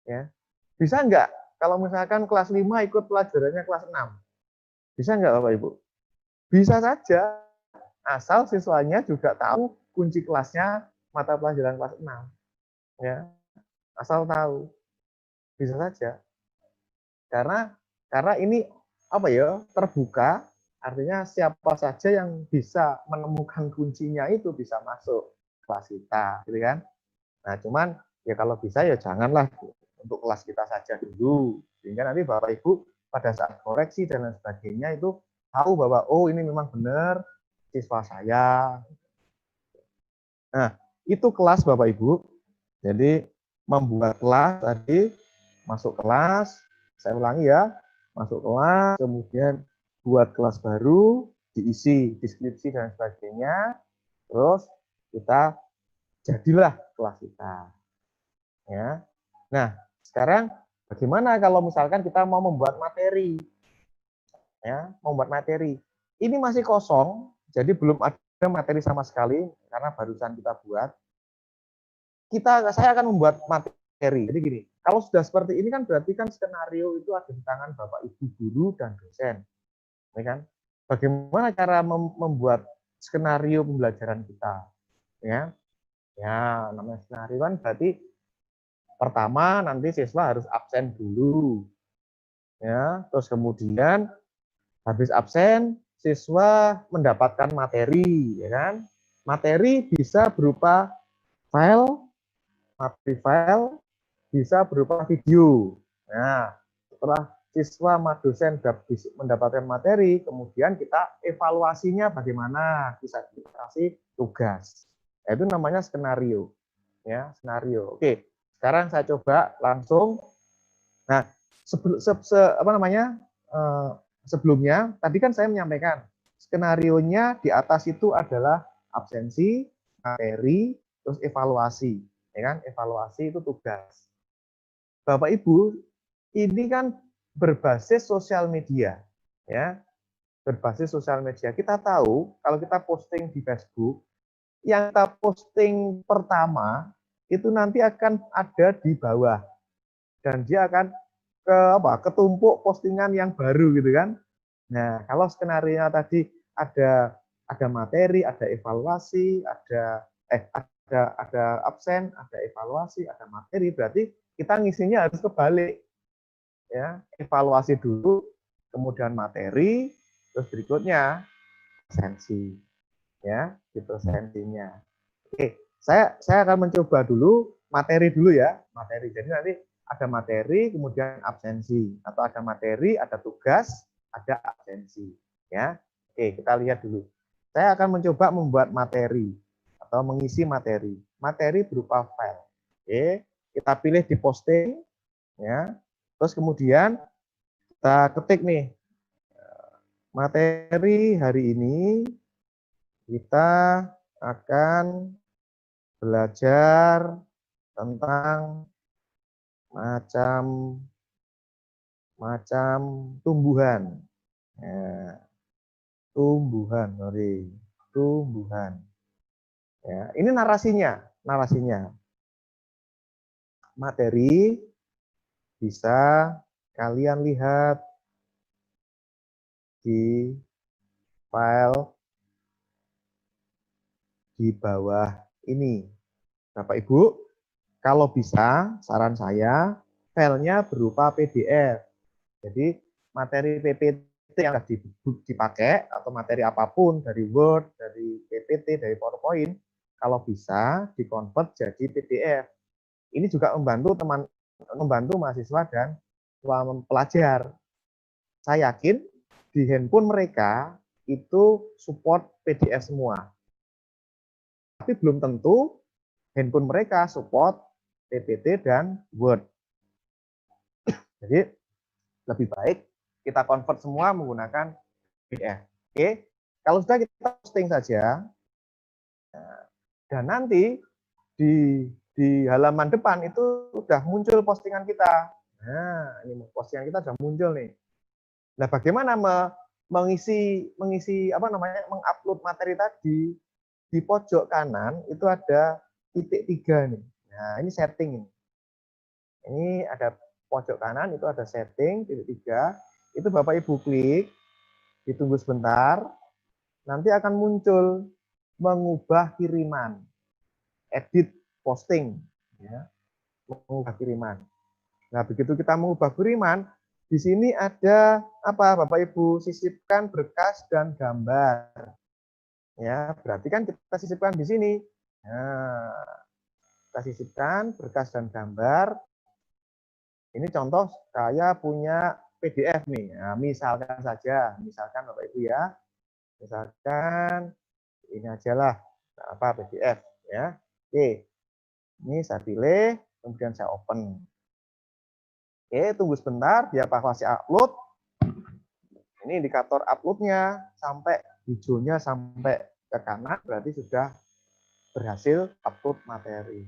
Ya, bisa nggak kalau misalkan kelas 5 ikut pelajarannya kelas 6? Bisa nggak Bapak Ibu? Bisa saja, asal siswanya juga tahu kunci kelasnya mata pelajaran kelas 6. Ya, asal tahu. Bisa saja. Karena ini apa ya, terbuka, artinya siapa saja yang bisa menemukan kuncinya itu bisa masuk kelas kita, gitu kan. Nah, cuman ya kalau bisa ya janganlah untuk kelas kita saja dulu, sehingga nanti Bapak Ibu pada saat koreksi dan lain sebagainya itu tahu bahwa oh ini memang benar siswa saya. Nah, itu kelas Bapak Ibu. Jadi membuat kelas tadi, masuk kelas, saya ulangi ya, masuk kelas, kemudian buat kelas baru, diisi deskripsi dan sebagainya, terus kita jadilah kelas kita. Ya. Nah, sekarang bagaimana kalau misalkan kita mau membuat materi? Ya, membuat materi. Ini masih kosong, jadi belum ada materi sama sekali karena barusan kita buat. Saya akan membuat materi. Jadi gini, kalau sudah seperti ini kan berarti kan skenario itu ada di tangan Bapak Ibu guru dan dosen. Ya kan? Bagaimana cara membuat skenario pembelajaran kita? Ya. Ya, namanya skenario kan berarti pertama nanti siswa harus absen dulu. Ya, terus kemudian habis absen siswa mendapatkan materi, ya kan? Materi bisa berupa file, materi file, bisa berupa video. Nah, setelah siswa sama dosen mendapatkan materi, kemudian kita evaluasinya bagaimana, bisa kita kasih tugas. Itu namanya skenario. Ya, skenario. Oke, sekarang saya coba langsung. Nah, sebelumnya tadi kan saya menyampaikan skenarionya di atas itu adalah absensi, materi, terus evaluasi, ya kan? Evaluasi itu tugas. Bapak Ibu, ini kan berbasis sosial media, ya, berbasis sosial media. Kita tahu kalau kita posting di Facebook, yang kita posting pertama itu nanti akan ada di bawah dan dia akan ketumpuk postingan yang baru gitu kan. Nah, kalau skenario tadi ada materi, ada evaluasi, ada absen, ada evaluasi, ada materi, berarti kita ngisinya harus kebalik. Ya, evaluasi dulu, kemudian materi, terus berikutnya absensi. Ya, gitu absensinya. Oke, saya akan mencoba dulu materi dulu ya, materi. Jadi nanti ada materi, kemudian absensi, atau ada materi, ada tugas, ada absensi. Ya, oke, kita lihat dulu. Saya akan mencoba membuat materi atau mengisi materi. Materi berupa file. Oke, kita pilih di posting, ya. Terus kemudian kita ketik nih materi hari ini kita akan belajar tentang macam tumbuhan. Ya, tumbuhan. Ya, ini narasinya. Materi bisa kalian lihat di file di bawah ini. Bapak Ibu, kalau bisa, saran saya, filenya berupa PDF. Jadi, materi PPT yang dipakai, atau materi apapun, dari Word, dari PPT, dari PowerPoint, kalau bisa, dikonvert jadi PDF. Ini juga membantu mahasiswa dan pelajar. Saya yakin di handphone mereka itu support PDF semua. Tapi belum tentu handphone mereka support PPT dan Word. Jadi lebih baik kita convert semua menggunakan PDF. Oke, kalau sudah kita posting saja, dan nanti di halaman depan itu sudah muncul postingan kita. Nah, ini postingan kita sudah muncul nih. Nah, bagaimana mengupload materi tadi? Di pojok kanan itu ada titik 3 nih. Nah, ini setting. Ini ada pojok kanan itu ada setting titik 3. Itu Bapak Ibu klik, ditunggu sebentar, nanti akan muncul mengubah kiriman, edit posting, ya, mengubah kiriman. Nah, begitu kita mengubah kiriman, di sini ada apa, Bapak Ibu? Sisipkan berkas dan gambar. Ya, berarti kan kita sisipkan di sini. Nah, kita sisipkan berkas dan gambar. Ini contoh saya punya PDF nih. Nah, misalkan saja, misalkan Bapak Ibu ya, misalkan ini ajalah apa PDF ya. Oke, ini saya pilih, kemudian saya open. Oke, tunggu sebentar, dia pasti upload. Ini indikator uploadnya sampai hijaunya sampai ke kanan, berarti sudah berhasil upload materi.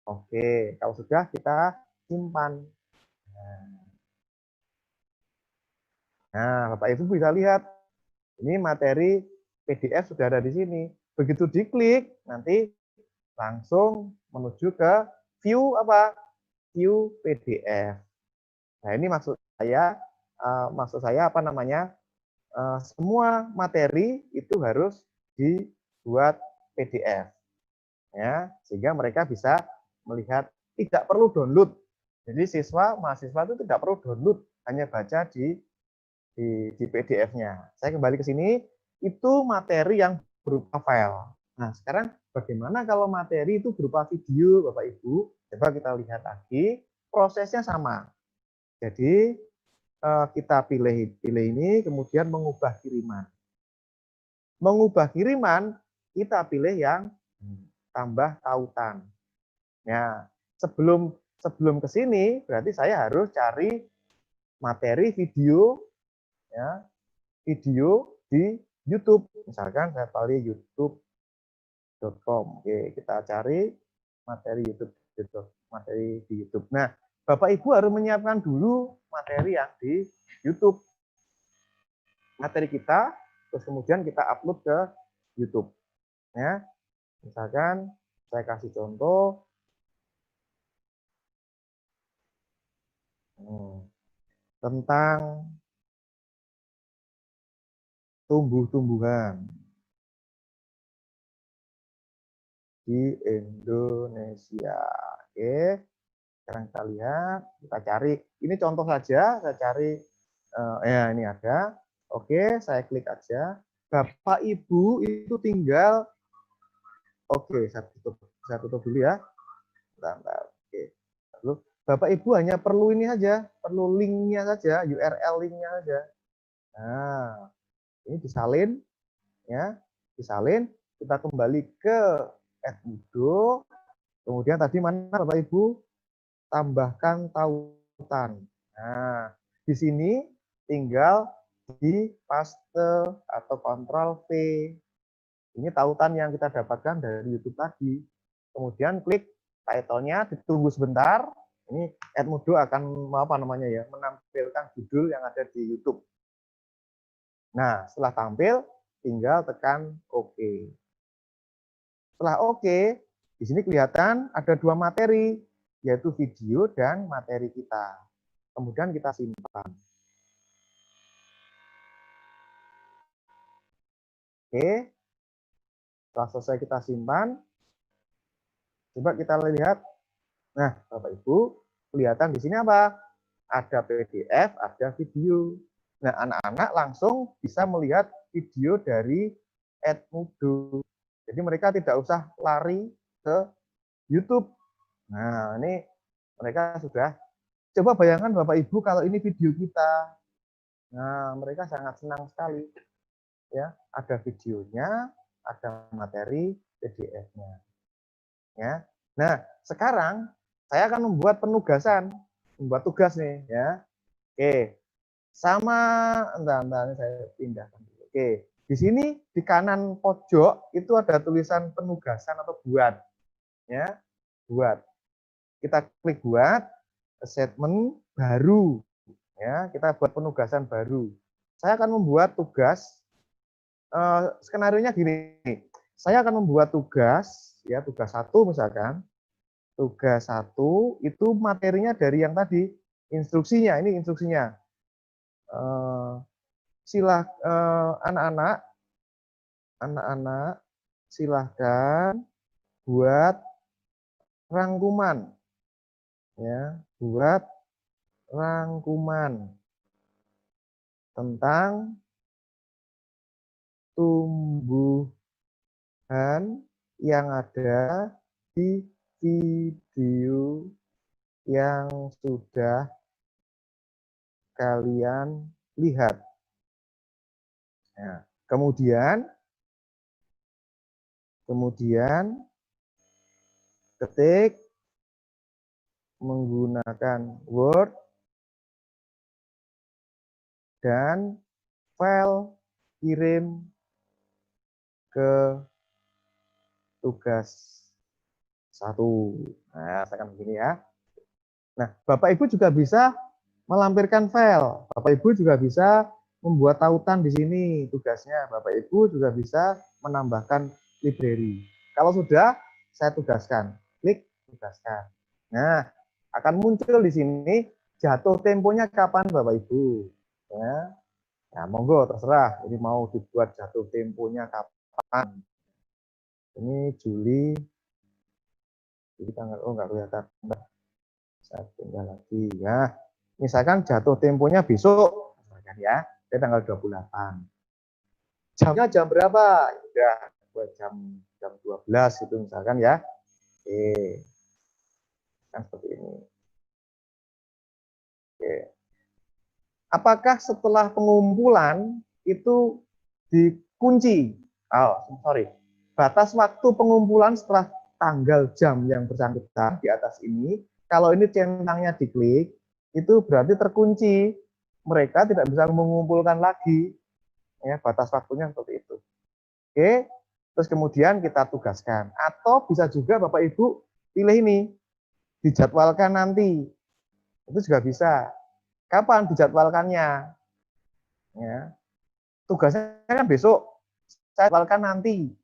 Oke, kalau sudah kita simpan. Nah, Bapak Ibu bisa lihat, ini materi PDF sudah ada di sini. Begitu diklik, nanti langsung menuju ke view apa? View PDF. Nah, ini maksud saya apa namanya? Semua materi itu harus dibuat PDF, ya, sehingga mereka bisa melihat, tidak perlu download. Jadi mahasiswa itu tidak perlu download, hanya baca di PDF-nya. Saya kembali ke sini, itu materi yang berupa file. Nah, sekarang bagaimana kalau materi itu berupa video, Bapak Ibu? Coba kita lihat lagi, prosesnya sama. Jadi kita pilih ini, kemudian mengubah kiriman. Mengubah kiriman, kita pilih yang tambah tautan. Ya, sebelum ke sini, berarti saya harus cari materi video, ya, video di YouTube. Misalkan saya pilih youtube.com. Oke, kita cari materi YouTube, materi di YouTube. Nah, Bapak Ibu harus menyiapkan dulu materi yang di YouTube. Materi kita, terus kemudian kita upload ke YouTube. Ya, misalkan saya kasih contoh tentang tumbuh-tumbuhan di Indonesia. Oke, sekarang kita lihat, kita cari. Ini contoh saja, saya cari. Ya, ini ada. Oke, saya klik aja. Bapak Ibu itu tinggal. Oke, saya tutup dulu ya. Bentar. Oke. Lalu Bapak Ibu hanya perlu ini saja, perlu linknya saja, URL linknya saja. Nah, ini disalin, ya, disalin. Kita kembali ke Edmudo. Kemudian tadi mana Bapak Ibu? Tambahkan tautan. Nah, di sini tinggal di paste atau Ctrl V. Ini tautan yang kita dapatkan dari YouTube tadi. Kemudian klik title-nya, ditunggu sebentar. Ini Edmudo akan menampilkan judul yang ada di YouTube. Nah, setelah tampil, tinggal tekan OK. Setelah OK, di sini kelihatan ada dua materi, yaitu video dan materi kita. Kemudian kita simpan. Oke, setelah selesai kita simpan, coba kita lihat. Nah, Bapak Ibu, kelihatan di sini apa? Ada PDF, ada video. Nah, anak-anak langsung bisa melihat video dari Edmudo. Jadi mereka tidak usah lari ke YouTube. Nah, ini mereka sudah. Coba bayangkan Bapak Ibu kalau ini video kita. Nah, mereka sangat senang sekali. Ya, ada videonya, ada materi PDF-nya. Ya. Nah, sekarang saya akan membuat penugasan, membuat tugas nih, ya. Oke. Sama, entar ini saya pindahkan dulu. Oke. Di sini di kanan pojok itu ada tulisan penugasan atau buat. Ya, buat. Kita klik buat, assignment baru. Ya, kita buat penugasan baru. Saya akan membuat tugas, skenario-nya gini. Saya akan membuat tugas, ya tugas 1 misalkan. Tugas 1 itu materinya dari yang tadi, instruksinya, ini instruksinya. Anak-anak silahkan buat rangkuman, ya, buat rangkuman tentang tumbuhan yang ada di video yang sudah kalian lihat. Nah, kemudian ketik menggunakan Word dan file kirim ke tugas 1. Nah, sekarang begini ya. Nah, Bapak Ibu juga bisa melampirkan file. Bapak Ibu juga bisa membuat tautan di sini tugasnya. Bapak Ibu juga bisa menambahkan library. Kalau sudah, saya tugaskan. Klik tugaskan. Nah, akan muncul di sini jatuh temponya kapan Bapak Ibu. Ya, nah, monggo terserah. Ini mau dibuat jatuh temponya kapan. Ini Juli. Jadi tanggal, oh nggak kelihatan. Saya tinggal lagi ya. Misalkan jatuh temponya besok, misalkan ya, tanggal 28. Jamnya jam berapa? Udah buat jam 12 itu misalkan ya. Oke. Kan seperti ini. Oke. Apakah setelah pengumpulan itu dikunci? Oh, sorry. Batas waktu pengumpulan setelah tanggal jam yang bersangkutan di atas ini, kalau ini centangnya diklik, itu berarti terkunci. Mereka tidak bisa mengumpulkan lagi. Ya, batas waktunya seperti itu. Oke, terus kemudian kita tugaskan. Atau bisa juga Bapak Ibu pilih ini, dijadwalkan nanti. Itu juga bisa. Kapan dijadwalkannya? Ya, tugasnya kan besok. Saya jadwalkan nanti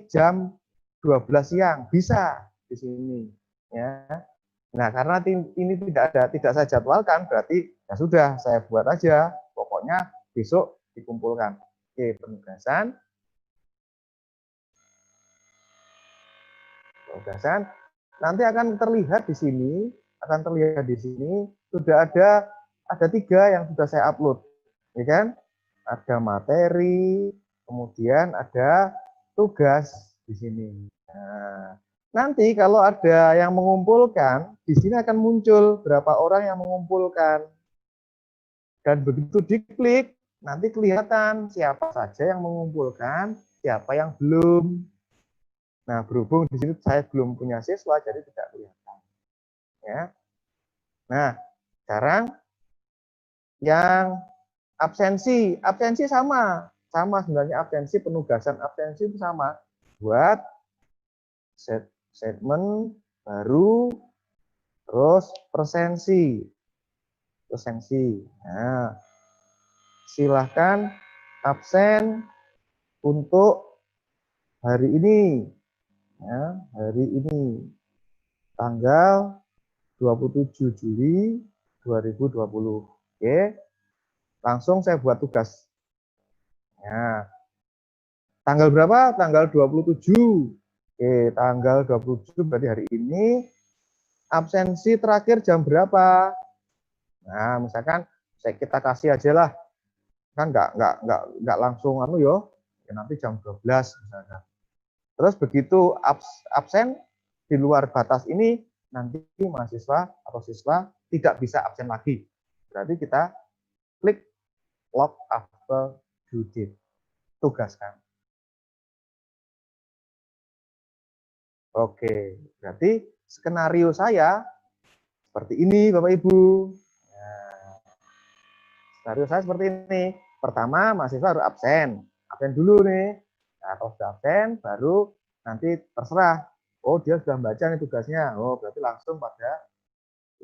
jam 12 siang. Bisa di sini. Ya. Nah, karena ini tidak saya jadwalkan, berarti ya sudah saya buat aja. Pokoknya besok dikumpulkan. Oke, penugasan. Nanti akan terlihat di sini, sudah ada 3 yang sudah saya upload, ya kan? Ada materi, kemudian ada tugas di sini. Nah, nanti kalau ada yang mengumpulkan, di sini akan muncul berapa orang yang mengumpulkan. Dan begitu diklik, nanti kelihatan siapa saja yang mengumpulkan, siapa yang belum. Nah, berhubung di sini saya belum punya siswa, jadi tidak kelihatan. Ya. Nah, sekarang yang absensi sama sebenarnya absensi, penugasan absensi itu sama. Buat statement baru, terus presensi. Nah, silahkan absen untuk hari ini. Ya, hari ini tanggal 27 Juli 2020. Oke. Langsung saya buat tugas. Ya. Tanggal berapa? Tanggal 27. Oke, tanggal 27 berarti hari ini. Absensi terakhir jam berapa? Nah, misalkan kita kasih aja lah. Kan nggak langsung yo. Ya, nanti jam 12 misalkan. Terus begitu absen di luar batas ini, nanti mahasiswa atau siswa tidak bisa absen lagi. Berarti kita klik log after due date. Tugaskan. Oke, berarti skenario saya seperti ini, Bapak Ibu. Nah, skenario saya seperti ini. Pertama, mahasiswa harus absen. Absen dulu nih. Nah, kalau sudah absen, baru nanti terserah. Oh, dia sudah membaca nih tugasnya. Oh, berarti langsung pada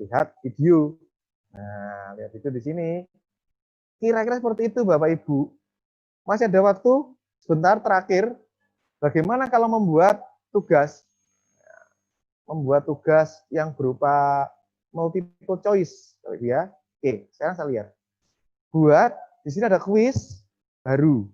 lihat video. Nah, lihat itu di sini. Kira-kira seperti itu, Bapak Ibu. Masih ada waktu sebentar terakhir. Bagaimana kalau membuat tugas? Membuat tugas yang berupa multiple choice, ya. Oke, sekarang saya lihat. Buat di sini ada kuis baru.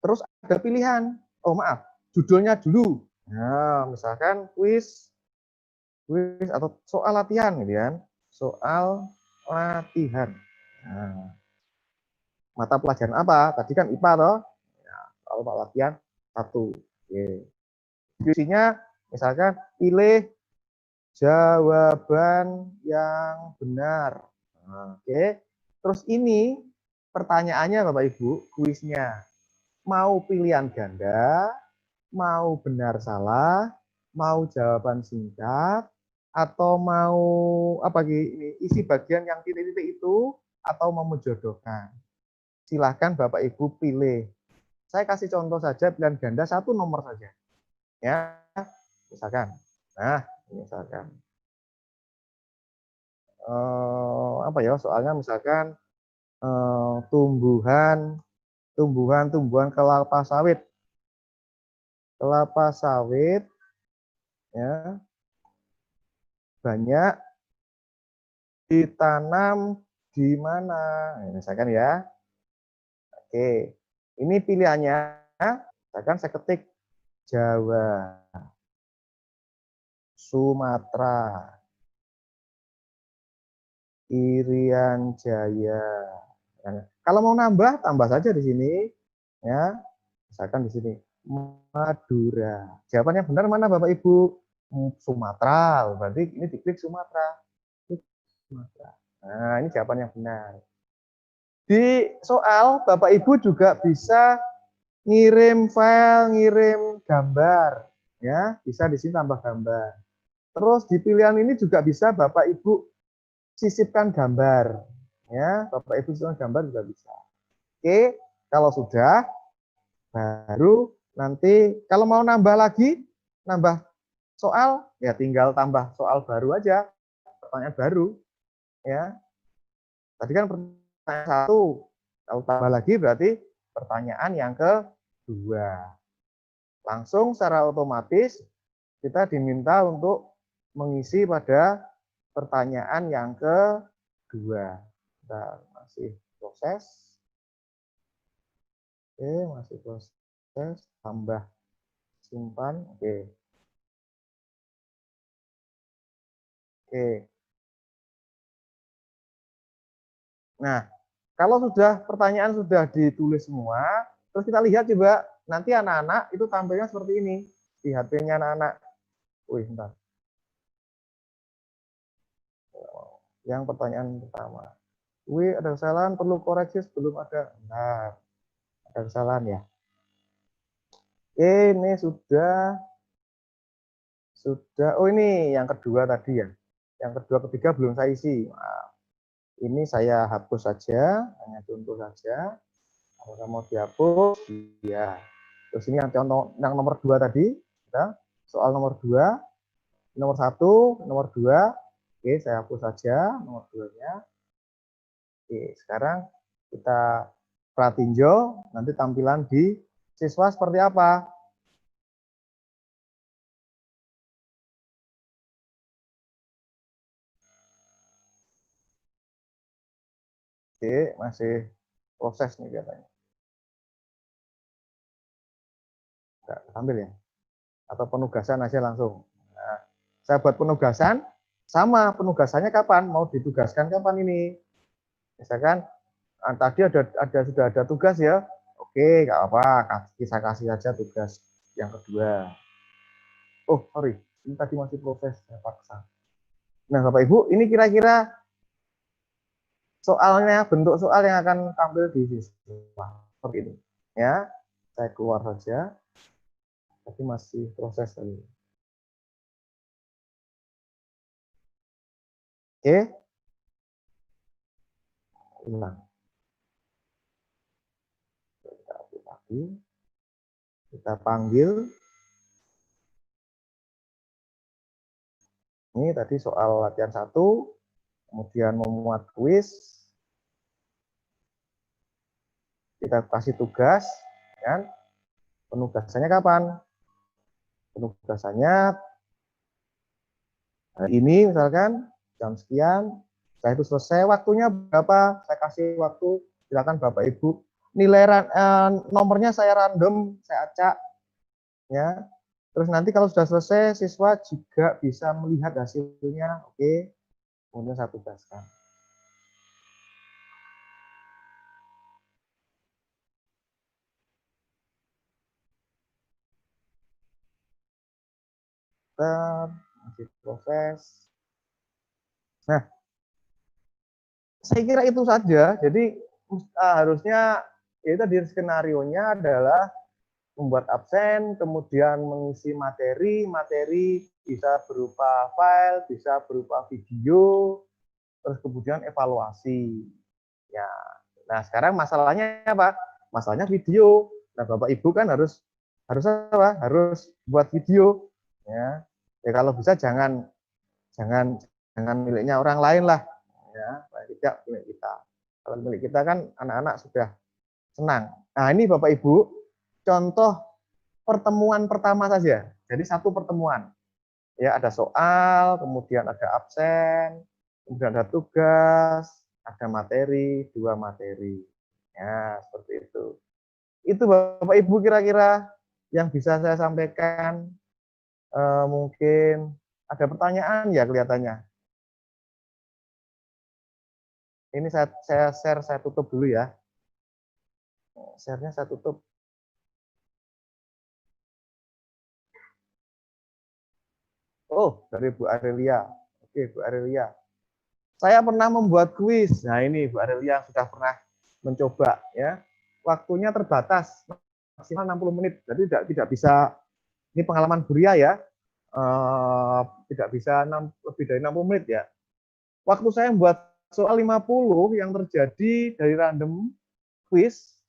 Terus ada pilihan. Oh maaf, judulnya dulu. Nah, misalkan kuis atau soal latihan, gitu kan? Soal latihan. Nah, mata pelajaran apa? Tadi kan IPA toh. Ya, soal latihan 1. Oke. Isinya misalkan pilih jawaban yang benar. Nah, oke. Terus ini pertanyaannya Bapak Ibu, kuisnya. Mau pilihan ganda, mau benar salah, mau jawaban singkat, atau mau apa ini isi bagian yang titik-titik itu, atau mau menjodohkan. Silahkan Bapak Ibu pilih. Saya kasih contoh saja pilihan ganda 1 nomor saja. Ya, misalkan. Nah, misalkan. Apa ya soalnya misalkan tumbuhan kelapa sawit ya banyak ditanam di mana misalkan ya. Oke, ini pilihannya misalkan saya ketik Jawa, Sumatera, Irian Jaya. Kalau mau nambah, tambah saja di sini, ya. Misalkan di sini Madura. Jawaban yang benar mana, Bapak Ibu? Sumatera. Berarti ini diklik Sumatera. Nah, ini jawaban yang benar. Di soal, Bapak Ibu juga bisa ngirim file, ngirim gambar, ya. Bisa di sini tambah gambar. Terus di pilihan ini juga bisa Bapak Ibu sisipkan gambar, ya. Bapak Ibu sisipkan gambar juga bisa. Oke, kalau sudah, baru nanti kalau mau nambah lagi, nambah soal, ya tinggal tambah soal baru aja, pertanyaan baru, ya. Tadi kan pertanyaan 1, kalau tambah lagi berarti pertanyaan yang kedua. Langsung secara otomatis kita diminta untuk mengisi pada pertanyaan yang kedua. Kita masih proses. Oke, masih proses, tambah, simpan, oke. Oke. Nah, kalau sudah pertanyaan sudah ditulis semua, terus kita lihat coba nanti anak-anak itu tampilnya seperti ini di HP-nya anak-anak. Wih, bentar. Yang pertanyaan pertama. Wih, ada kesalahan, perlu koreksi sebelum ada. Nah, ada kesalahan ya. Ini sudah. Oh ini yang kedua tadi ya. Yang kedua, ketiga belum saya isi. Nah, ini saya hapus saja, hanya contoh saja. Kalau mau dihapus, ya. Terus ini yang contoh yang nomor 2 tadi, ya. Soal nomor 2, nomor 1, nomor 2. Oke, saya hapus saja nomor 2-nya. Oke, sekarang kita pratinjau, nanti tampilan di siswa seperti apa. Oke, masih proses nih katanya. Nggak ambil ya? Atau penugasan aja langsung. Nah, saya buat penugasan, sama penugasannya kapan? Mau ditugaskan kapan ini? Misalkan tadi sudah ada tugas ya. Oke, nggak apa, kita kasih saja tugas yang kedua. Oh, sorry, ini tadi masih proses, saya paksa. Nah, Bapak Ibu, ini kira-kira soalnya, bentuk soal yang akan tampil di siswa. Seperti ini. Ya, saya keluar saja. Tapi masih proses tadi. Oke. Ulang. Kita upload lagi. Kita panggil. Ini tadi soal latihan 1, kemudian memuat kuis, kita kasih tugas, kan? Penugasannya kapan? Penugasannya hari ini misalkan, jam sekian, setelah itu selesai, waktunya berapa? Saya kasih waktu, silakan Bapak Ibu. Nilai nomornya saya random, saya acak, ya. Terus nanti kalau sudah selesai, siswa juga bisa melihat hasilnya, oke. Kemudian saya tugaskan. Masih proses. Nah, saya kira itu saja. Jadi harusnya itu di skenario-nya adalah membuat absen, kemudian mengisi materi, materi bisa berupa file, bisa berupa video, terus kemudian evaluasi. Ya, nah sekarang masalahnya apa? Masalahnya video. Nah Bapak Ibu kan harus apa? Harus buat video. Ya, ya kalau bisa jangan miliknya orang lain lah. Ya, tidak milik kita. Kalau milik kita kan anak-anak sudah senang. Nah ini Bapak Ibu, contoh pertemuan pertama saja. Jadi satu pertemuan. Ya, ada soal, kemudian ada absen, kemudian ada tugas, ada materi, 2 materi. Ya, seperti itu. Itu Bapak Ibu kira-kira yang bisa saya sampaikan. Mungkin ada pertanyaan ya kelihatannya. Ini saya share, saya tutup dulu ya. Share-nya saya tutup. Oh, dari Bu Arelia. Oke, Bu Arelia. Saya pernah membuat kuis. Nah, ini Bu Arelia sudah pernah mencoba ya. Waktunya terbatas, maksimal 60 menit. Jadi tidak bisa, ini pengalaman Bu Ria ya. Tidak bisa lebih dari 60 menit ya. Waktu saya membuat soal 50 yang terjadi dari random quiz,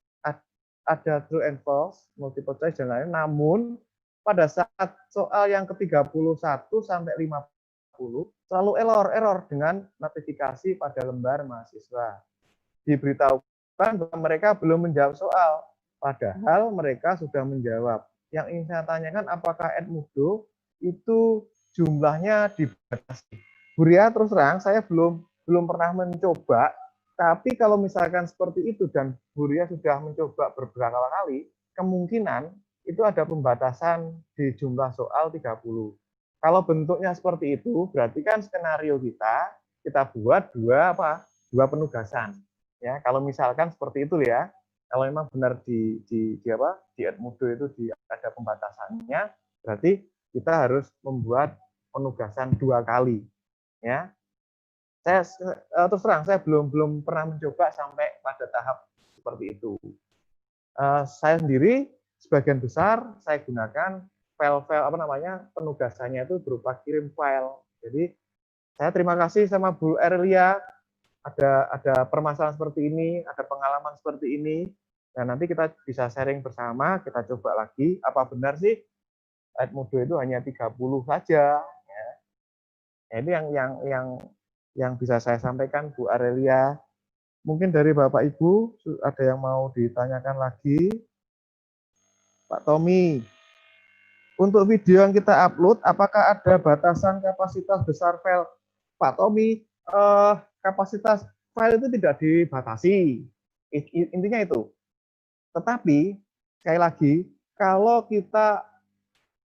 ada true and false, multiple choice dan lain-lain. Namun pada saat soal yang ke-31 sampai 50 selalu error dengan notifikasi pada lembar mahasiswa. Diberitahukan bahwa mereka belum menjawab soal, padahal mereka sudah menjawab. Yang ingin saya tanyakan, apakah Edmodo itu jumlahnya dibatasi? Bu Ria, terus terang saya belum pernah mencoba, tapi kalau misalkan seperti itu dan Bu Ria sudah mencoba beberapa kali, kemungkinan itu ada pembatasan di jumlah soal 30. Kalau bentuknya seperti itu, berarti kan skenario kita buat dua penugasan. Ya, kalau misalkan seperti itu ya, kalau memang benar di Edmodo itu ada pembatasannya, berarti kita harus membuat penugasan 2 kali. Ya, saya terus terang saya belum pernah mencoba sampai pada tahap seperti itu. Saya sendiri sebagian besar saya gunakan file penugasannya itu berupa kirim file. Jadi saya terima kasih sama Bu Erlia, ada permasalahan seperti ini, ada pengalaman seperti ini. Nah, nanti kita bisa sharing bersama, kita coba lagi apa benar sih Edmodo itu hanya 30 saja ya. Nah, ini yang bisa saya sampaikan Bu Arelia. Mungkin dari Bapak Ibu ada yang mau ditanyakan lagi? Pak Tommy, untuk video yang kita upload, apakah ada batasan kapasitas besar file? Pak Tommy, kapasitas file itu tidak dibatasi. Intinya itu. Tetapi, sekali lagi, kalau kita,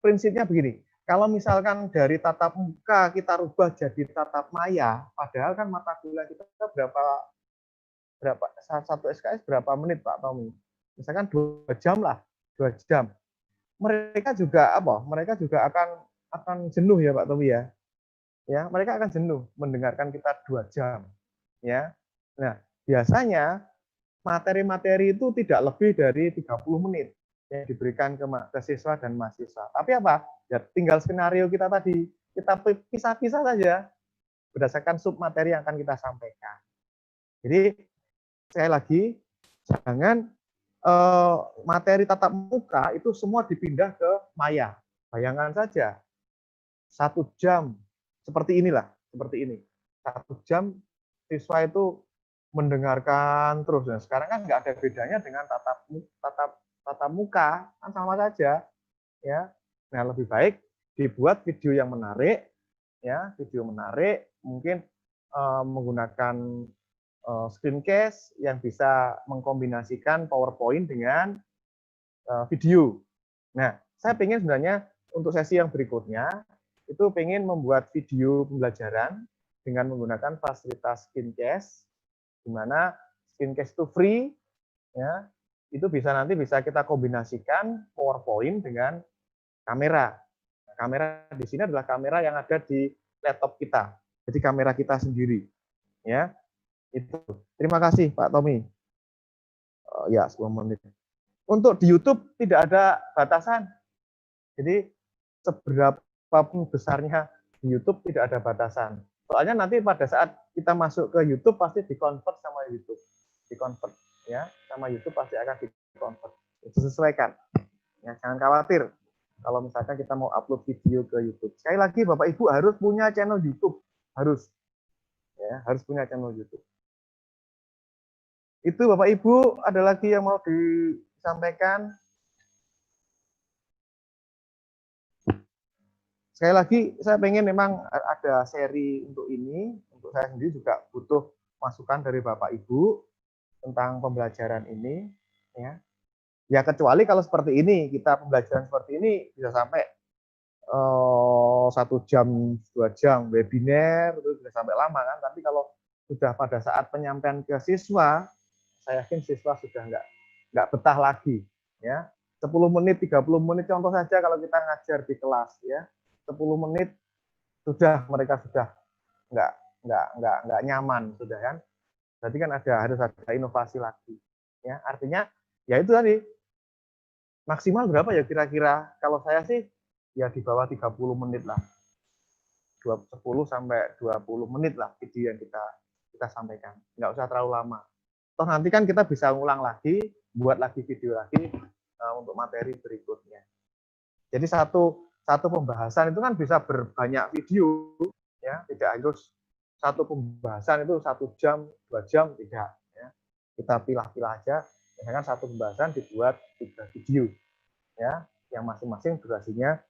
prinsipnya begini, kalau misalkan dari tatap muka kita rubah jadi tatap maya, padahal kan mata kuliah kita berapa satu SKS berapa menit Pak Tommy? Misalkan 2 jam lah, 2 jam. Mereka juga akan jenuh ya Pak Tommy ya. ya mereka akan jenuh mendengarkan kita 2 jam, ya. Nah, biasanya materi-materi itu tidak lebih dari 30 menit yang diberikan ke siswa dan mahasiswa. Tapi apa? Ya tinggal skenario kita tadi, kita pisah-pisah saja berdasarkan sub materi yang akan kita sampaikan. Jadi sekali lagi, jangan materi tatap muka itu semua dipindah ke maya. Bayangkan saja, 1 jam seperti inilah, seperti ini. 1 jam siswa itu mendengarkan terus. Nah, sekarang kan nggak ada bedanya dengan tatap muka, kan sama saja, ya. Nah, lebih baik dibuat video yang menarik, ya, video menarik, mungkin menggunakan screencast yang bisa mengkombinasikan PowerPoint dengan video. Nah, saya pengen sebenarnya untuk sesi yang berikutnya itu pengen membuat video pembelajaran dengan menggunakan fasilitas screencast, di mana screencast itu free, ya. Itu nanti bisa kita kombinasikan PowerPoint dengan kamera. Kamera di sini adalah kamera yang ada di laptop kita. Jadi kamera kita sendiri, ya. Itu. Terima kasih Pak Tommy. Ya, 10 menit. Untuk di YouTube tidak ada batasan. Jadi seberapapun besarnya di YouTube tidak ada batasan. Soalnya nanti pada saat kita masuk ke YouTube pasti dikonvert sama YouTube. Dikonvert ya, sama YouTube pasti akan dikonvert. Disesuaikan. Ya, jangan khawatir kalau misalkan kita mau upload video ke YouTube. Sekali lagi Bapak Ibu harus punya channel YouTube. Harus. Ya, harus punya channel YouTube. Itu Bapak Ibu, ada lagi yang mau disampaikan? Sekali lagi, saya pengen memang ada seri untuk ini. Untuk saya sendiri juga butuh masukan dari Bapak Ibu tentang pembelajaran ini. Ya kecuali kalau seperti ini, kita pembelajaran seperti ini bisa sampai 1 jam, 2 jam webinar, itu bisa sampai lama kan. Tapi kalau sudah pada saat penyampaian ke siswa, saya yakin siswa sudah nggak betah lagi, ya. 10 menit, 30 menit contoh saja kalau kita ngajar di kelas, ya. 10 menit sudah mereka sudah nggak nyaman sudah kan. Berarti kan harus ada inovasi lagi, ya. Artinya ya itu tadi maksimal berapa ya kira-kira? Kalau saya sih ya di bawah 30 menit lah. 10 sampai 20 menit lah video yang kita sampaikan. Nggak usah terlalu lama. Toh nanti kan kita bisa ngulang lagi, buat lagi video lagi untuk materi berikutnya. Jadi satu pembahasan itu kan bisa berbanyak video, ya, tidak harus satu pembahasan itu 1 jam, 2 jam, tidak. Ya. Kita pilah-pilah aja, misalkan satu pembahasan dibuat 3 video, ya, yang masing-masing durasinya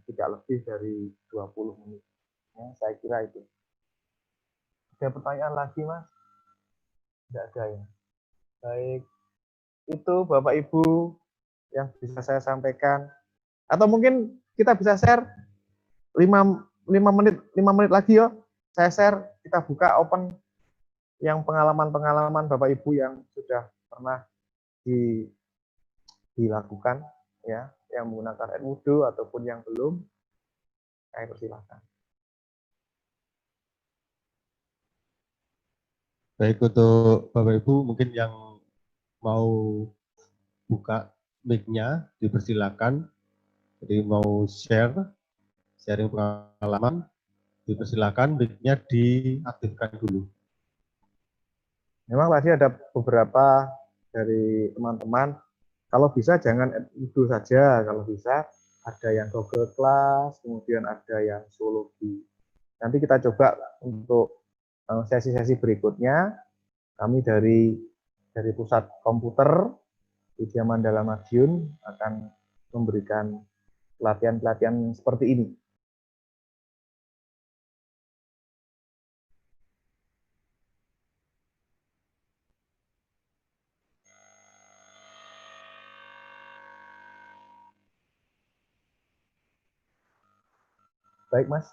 tidak lebih dari 20 menit. Ya, saya kira itu. Ada pertanyaan lagi, Mas? Tidak ada ya. Baik, itu Bapak Ibu yang bisa saya sampaikan. Atau mungkin kita bisa share 5 menit lagi yuk. Saya share, kita buka open yang pengalaman-pengalaman Bapak Ibu yang sudah pernah dilakukan, ya, yang menggunakan Edmodo ataupun yang belum. Saya persilahkan.
Baik, untuk Bapak Ibu mungkin yang mau buka mic-nya dipersilakan. Jadi mau sharing pengalaman, dipersilakan mic-nya diaktifkan dulu.
Memang tadi ada beberapa dari teman-teman, kalau bisa jangan Edmodo saja, kalau bisa ada yang Google Class, kemudian ada yang Zoologi. Nanti kita coba untuk sesi-sesi berikutnya, kami dari Pusat Komputer Widya Mandala Madiun akan memberikan pelatihan-pelatihan seperti ini. Baik Mas,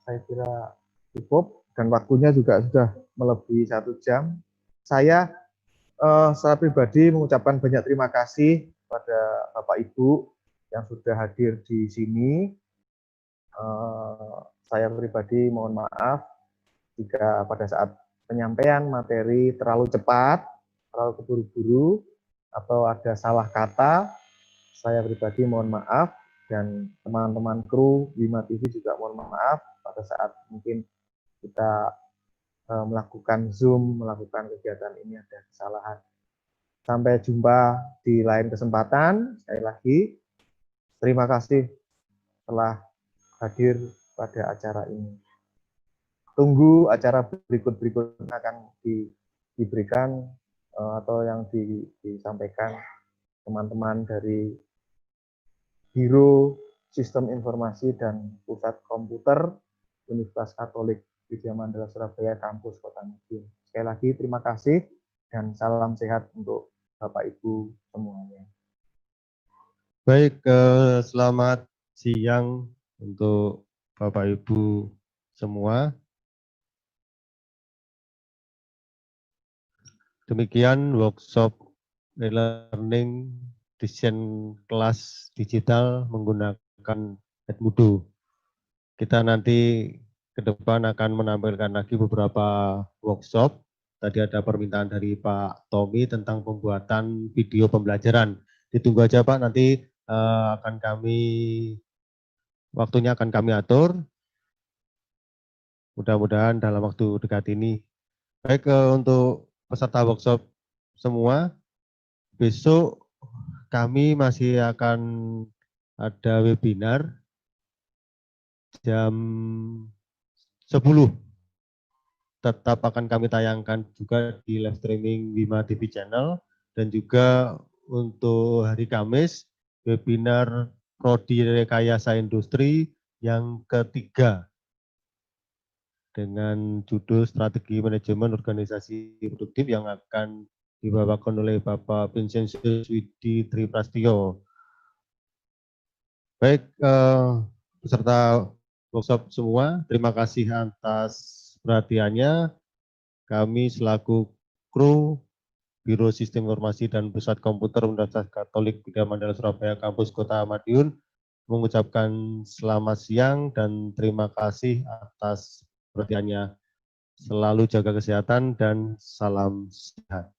saya kira cukup dan waktunya juga sudah melebihi 1 jam. Saya secara pribadi mengucapkan banyak terima kasih kepada Bapak Ibu yang sudah hadir di sini. Saya pribadi mohon maaf jika pada saat penyampaian materi terlalu cepat, terlalu keburu-buru, atau ada salah kata. Saya pribadi mohon maaf, dan teman-teman kru Bima TV juga mohon maaf pada saat mungkin kita melakukan Zoom, melakukan kegiatan ini ada kesalahan. Sampai jumpa di lain kesempatan. Sekali lagi, terima kasih telah hadir pada acara ini. Tunggu acara berikut-berikutnya akan diberikan atau yang disampaikan teman-teman dari Biro Sistem Informasi dan Pusat Komputer Universitas Katolik Widya Mandala Surabaya Kampus Kota Madiun. Sekali lagi terima kasih dan salam sehat untuk Bapak Ibu semuanya.
Baik, selamat siang untuk Bapak Ibu semua. Demikian workshop e-learning desain kelas digital menggunakan Edmodo. Kita nanti ke depan akan menampilkan lagi beberapa workshop. Tadi ada permintaan dari Pak Tommy tentang pembuatan video pembelajaran. Ditunggu aja Pak, nanti waktunya akan kami atur. Mudah-mudahan dalam waktu dekat ini. Baik, untuk peserta workshop semua, besok kami masih akan ada webinar jam 10. Tetap akan kami tayangkan juga di live streaming Bima TV Channel, dan juga untuk hari Kamis webinar Prodi Rekayasa Industri yang ketiga dengan judul Strategi Manajemen Organisasi Produktif yang akan dibawakan oleh Bapak Vincenzius Widi Triprastio. Baik, peserta workshop semua, terima kasih atas perhatiannya. Kami selaku kru Biro Sistem Informasi dan Pusat Komputer Universitas Katolik Widya Mandala Surabaya Kampus Kota Madiun mengucapkan selamat siang dan terima kasih atas perhatiannya. Selalu jaga kesehatan dan salam sehat.